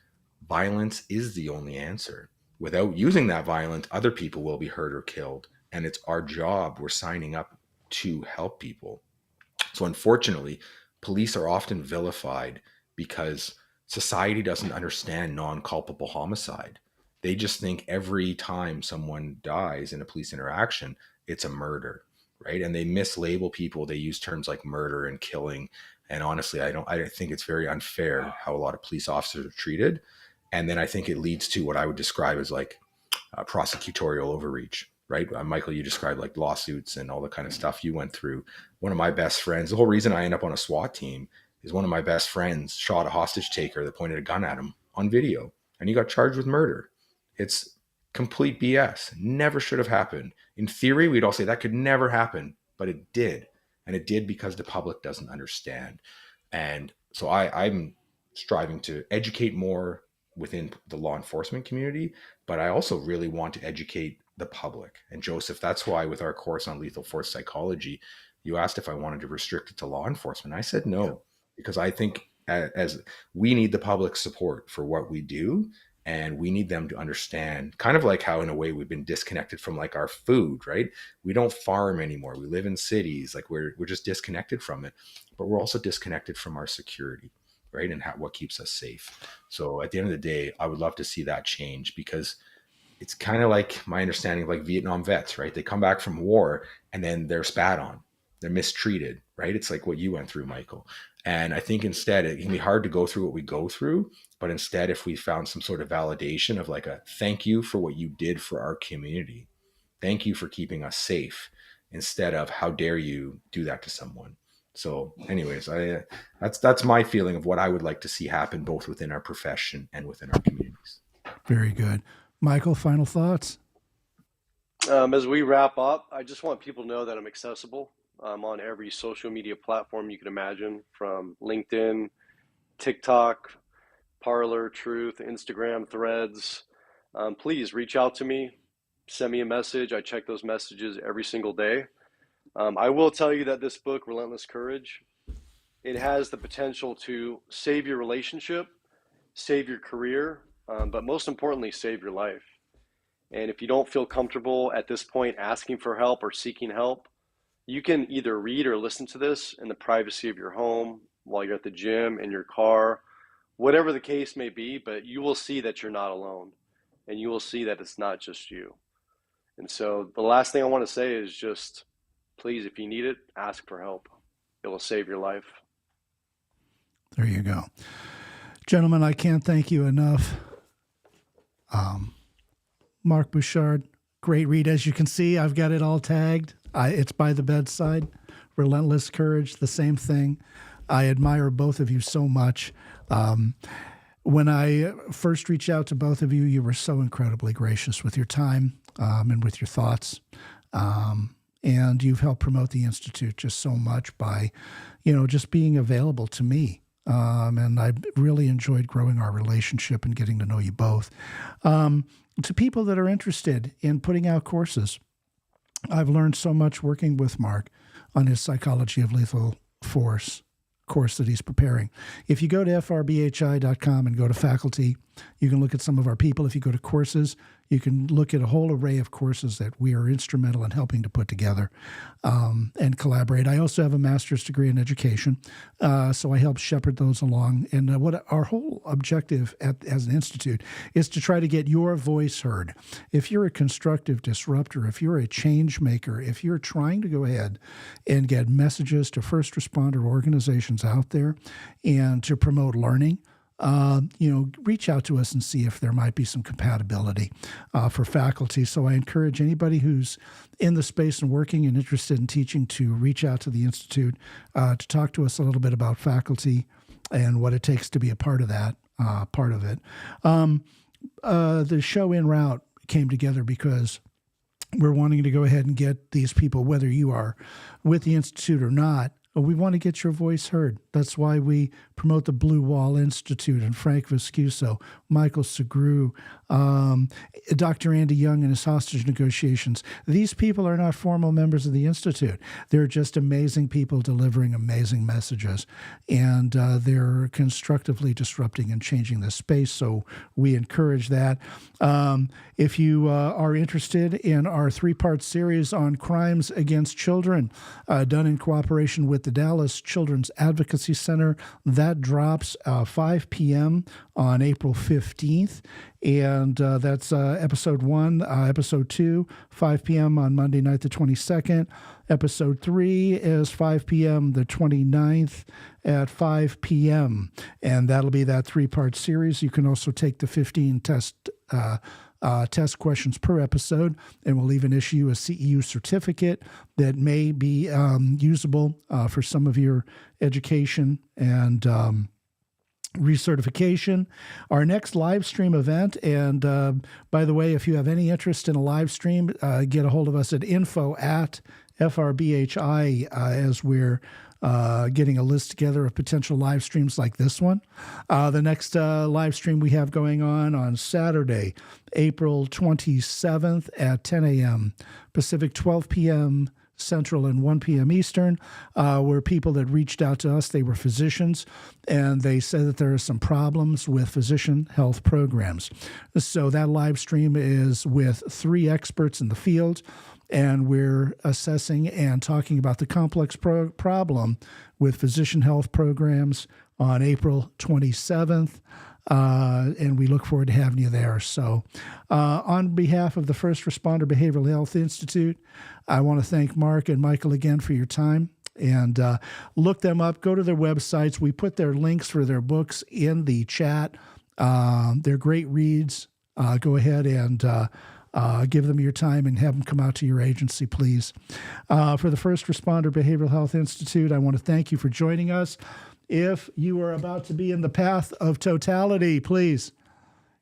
violence is the only answer. Without using that violence, other people will be hurt or killed. And it's our job. We're signing up to help people. So unfortunately, police are often vilified because society doesn't understand non-culpable homicide. They just think every time someone dies in a police interaction, it's a murder, right? And they mislabel people. They use terms like murder and killing. And honestly, I think it's very unfair how a lot of police officers are treated. And then I think it leads to what I would describe as like prosecutorial overreach, right? Michael, you described like lawsuits and all the kind of stuff you went through. One of my best friends, the whole reason I end up on a SWAT team is one of my best friends shot a hostage taker that pointed a gun at him on video, and he got charged with murder. It's complete BS. Never should have happened. In theory, we'd all say that could never happen, but it did. And it did because the public doesn't understand. And so I'm striving to educate more within the law enforcement community, but I also really want to educate the public. And Joseph, that's why with our course on lethal force psychology, you asked if I wanted to restrict it to law enforcement. I said no, because I think as we need the public support for what we do, and we need them to understand, kind of like how in a way we've been disconnected from like our food, right? We don't farm anymore. We live in cities. Like we're just disconnected from it, but we're also disconnected from our security, right? And what keeps us safe. So at the end of the day, I would love to see that change, because it's kind of like my understanding of like Vietnam vets, right? They come back from war and then they're spat on, they're mistreated, right? It's like what you went through, Michael. And I think instead it can be hard to go through what we go through, but instead if we found some sort of validation of like a thank you for what you did for our community, thank you for keeping us safe, instead of how dare you do that to someone. So anyways, that's my feeling of what I would like to see happen both within our profession and within our communities. Very good. Michael, final thoughts? As we wrap up, I just want people to know that I'm accessible. I'm on every social media platform you can imagine, from LinkedIn, TikTok, Parler, Truth, Instagram, Threads. Please reach out to me, send me a message. I check those messages every single day. I will tell you that this book, Relentless Courage, it has the potential to save your relationship, save your career, but most importantly, save your life. And if you don't feel comfortable at this point asking for help or seeking help, you can either read or listen to this in the privacy of your home, while you're at the gym, in your car, whatever the case may be, but you will see that you're not alone, and you will see that it's not just you. And so the last thing I want to say is just, please, if you need it, ask for help. It will save your life. There you go. Gentlemen, I can't thank you enough. Mark Bouchard, great read. As you can see, I've got it all tagged. It's by the bedside. Relentless Courage, the same thing. I admire both of you so much. When I first reached out to both of you, you were so incredibly gracious with your time and with your thoughts. And you've helped promote the Institute just so much by, just being available to me. And I really enjoyed growing our relationship and getting to know you both. To people that are interested in putting out courses, I've learned so much working with Mark on his Psychology of Lethal Force course that he's preparing. If you go to FRBHI.com and go to faculty, you can look at some of our people. If you go to courses, you can look at a whole array of courses that we are instrumental in helping to put together and collaborate. I also have a master's degree in education, so I help shepherd those along. And what our whole objective as an institute is to try to get your voice heard. If you're a constructive disruptor, if you're a change maker, if you're trying to go ahead and get messages to first responder organizations out there and to promote learning, reach out to us and see if there might be some compatibility for faculty. So I encourage anybody who's in the space and working and interested in teaching to reach out to the Institute to talk to us a little bit about faculty and what it takes to be a part of that part of it. The show En Route came together because we're wanting to go ahead and get these people, whether you are with the Institute or not, we want to get your voice heard. That's why we promote the Blue Wall Institute and Frank Viscuso, Michael Sugrue, Dr. Andy Young and his hostage negotiations. These people are not formal members of the Institute. They're just amazing people delivering amazing messages, and they're constructively disrupting and changing the space, so we encourage that. If you are interested in our 3-part series on crimes against children, done in cooperation with with the Dallas Children's Advocacy Center. That drops 5 p.m. on April 15th. And that's episode 1. Episode 2, 5 p.m. on Monday night, the 22nd. Episode 3 is 5 p.m. the 29th at 5 p.m. And that'll be that 3-part series. You can also take the 15 test questions per episode, and we'll even issue a CEU certificate that may be usable for some of your education and recertification. Our next live stream event, and by the way, if you have any interest in a live stream, get a hold of us at info@FRBHI as we're getting a list together of potential live streams like this one. The next live stream we have going on Saturday, April 27th at 10 a.m. Pacific, 12 p.m. Central and 1 p.m. Eastern, were people that reached out to us. They were physicians, and they said that there are some problems with physician health programs. So that live stream is with 3 experts in the field, and we're assessing and talking about the complex problem with physician health programs on April 27th. And we look forward to having you there. So on behalf of the First Responder Behavioral Health Institute, I want to thank Mark and Michael again for your time. And look them up. Go to their websites. We put their links for their books in the chat. They're great reads. Go ahead and give them your time and have them come out to your agency, please. For the First Responder Behavioral Health Institute, I want to thank you for joining us. If you are about to be in the path of totality, please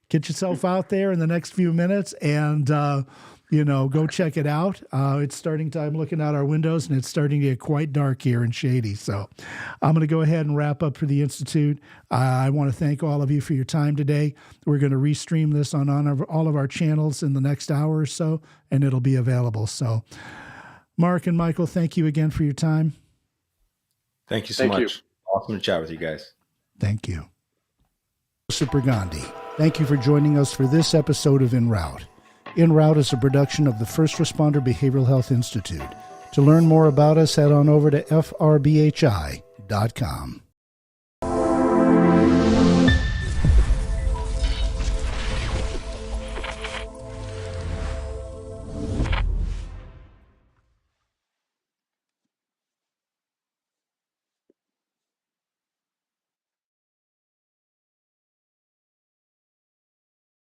get yourself out there in the next few minutes and, go check it out. It's starting to, I'm looking out our windows, and it's starting to get quite dark here and shady. So I'm going to go ahead and wrap up for the Institute. I want to thank all of you for your time today. We're going to restream this on all of our channels in the next hour or so, and it'll be available. So Mark and Michael, thank you again for your time. Thank you so much. Awesome to chat with you guys. Thank you. Sugrue Gandhi, thank you for joining us for this episode of En Route. En Route is a production of the First Responder Behavioral Health Institute. To learn more about us, head on over to FRBHI.com.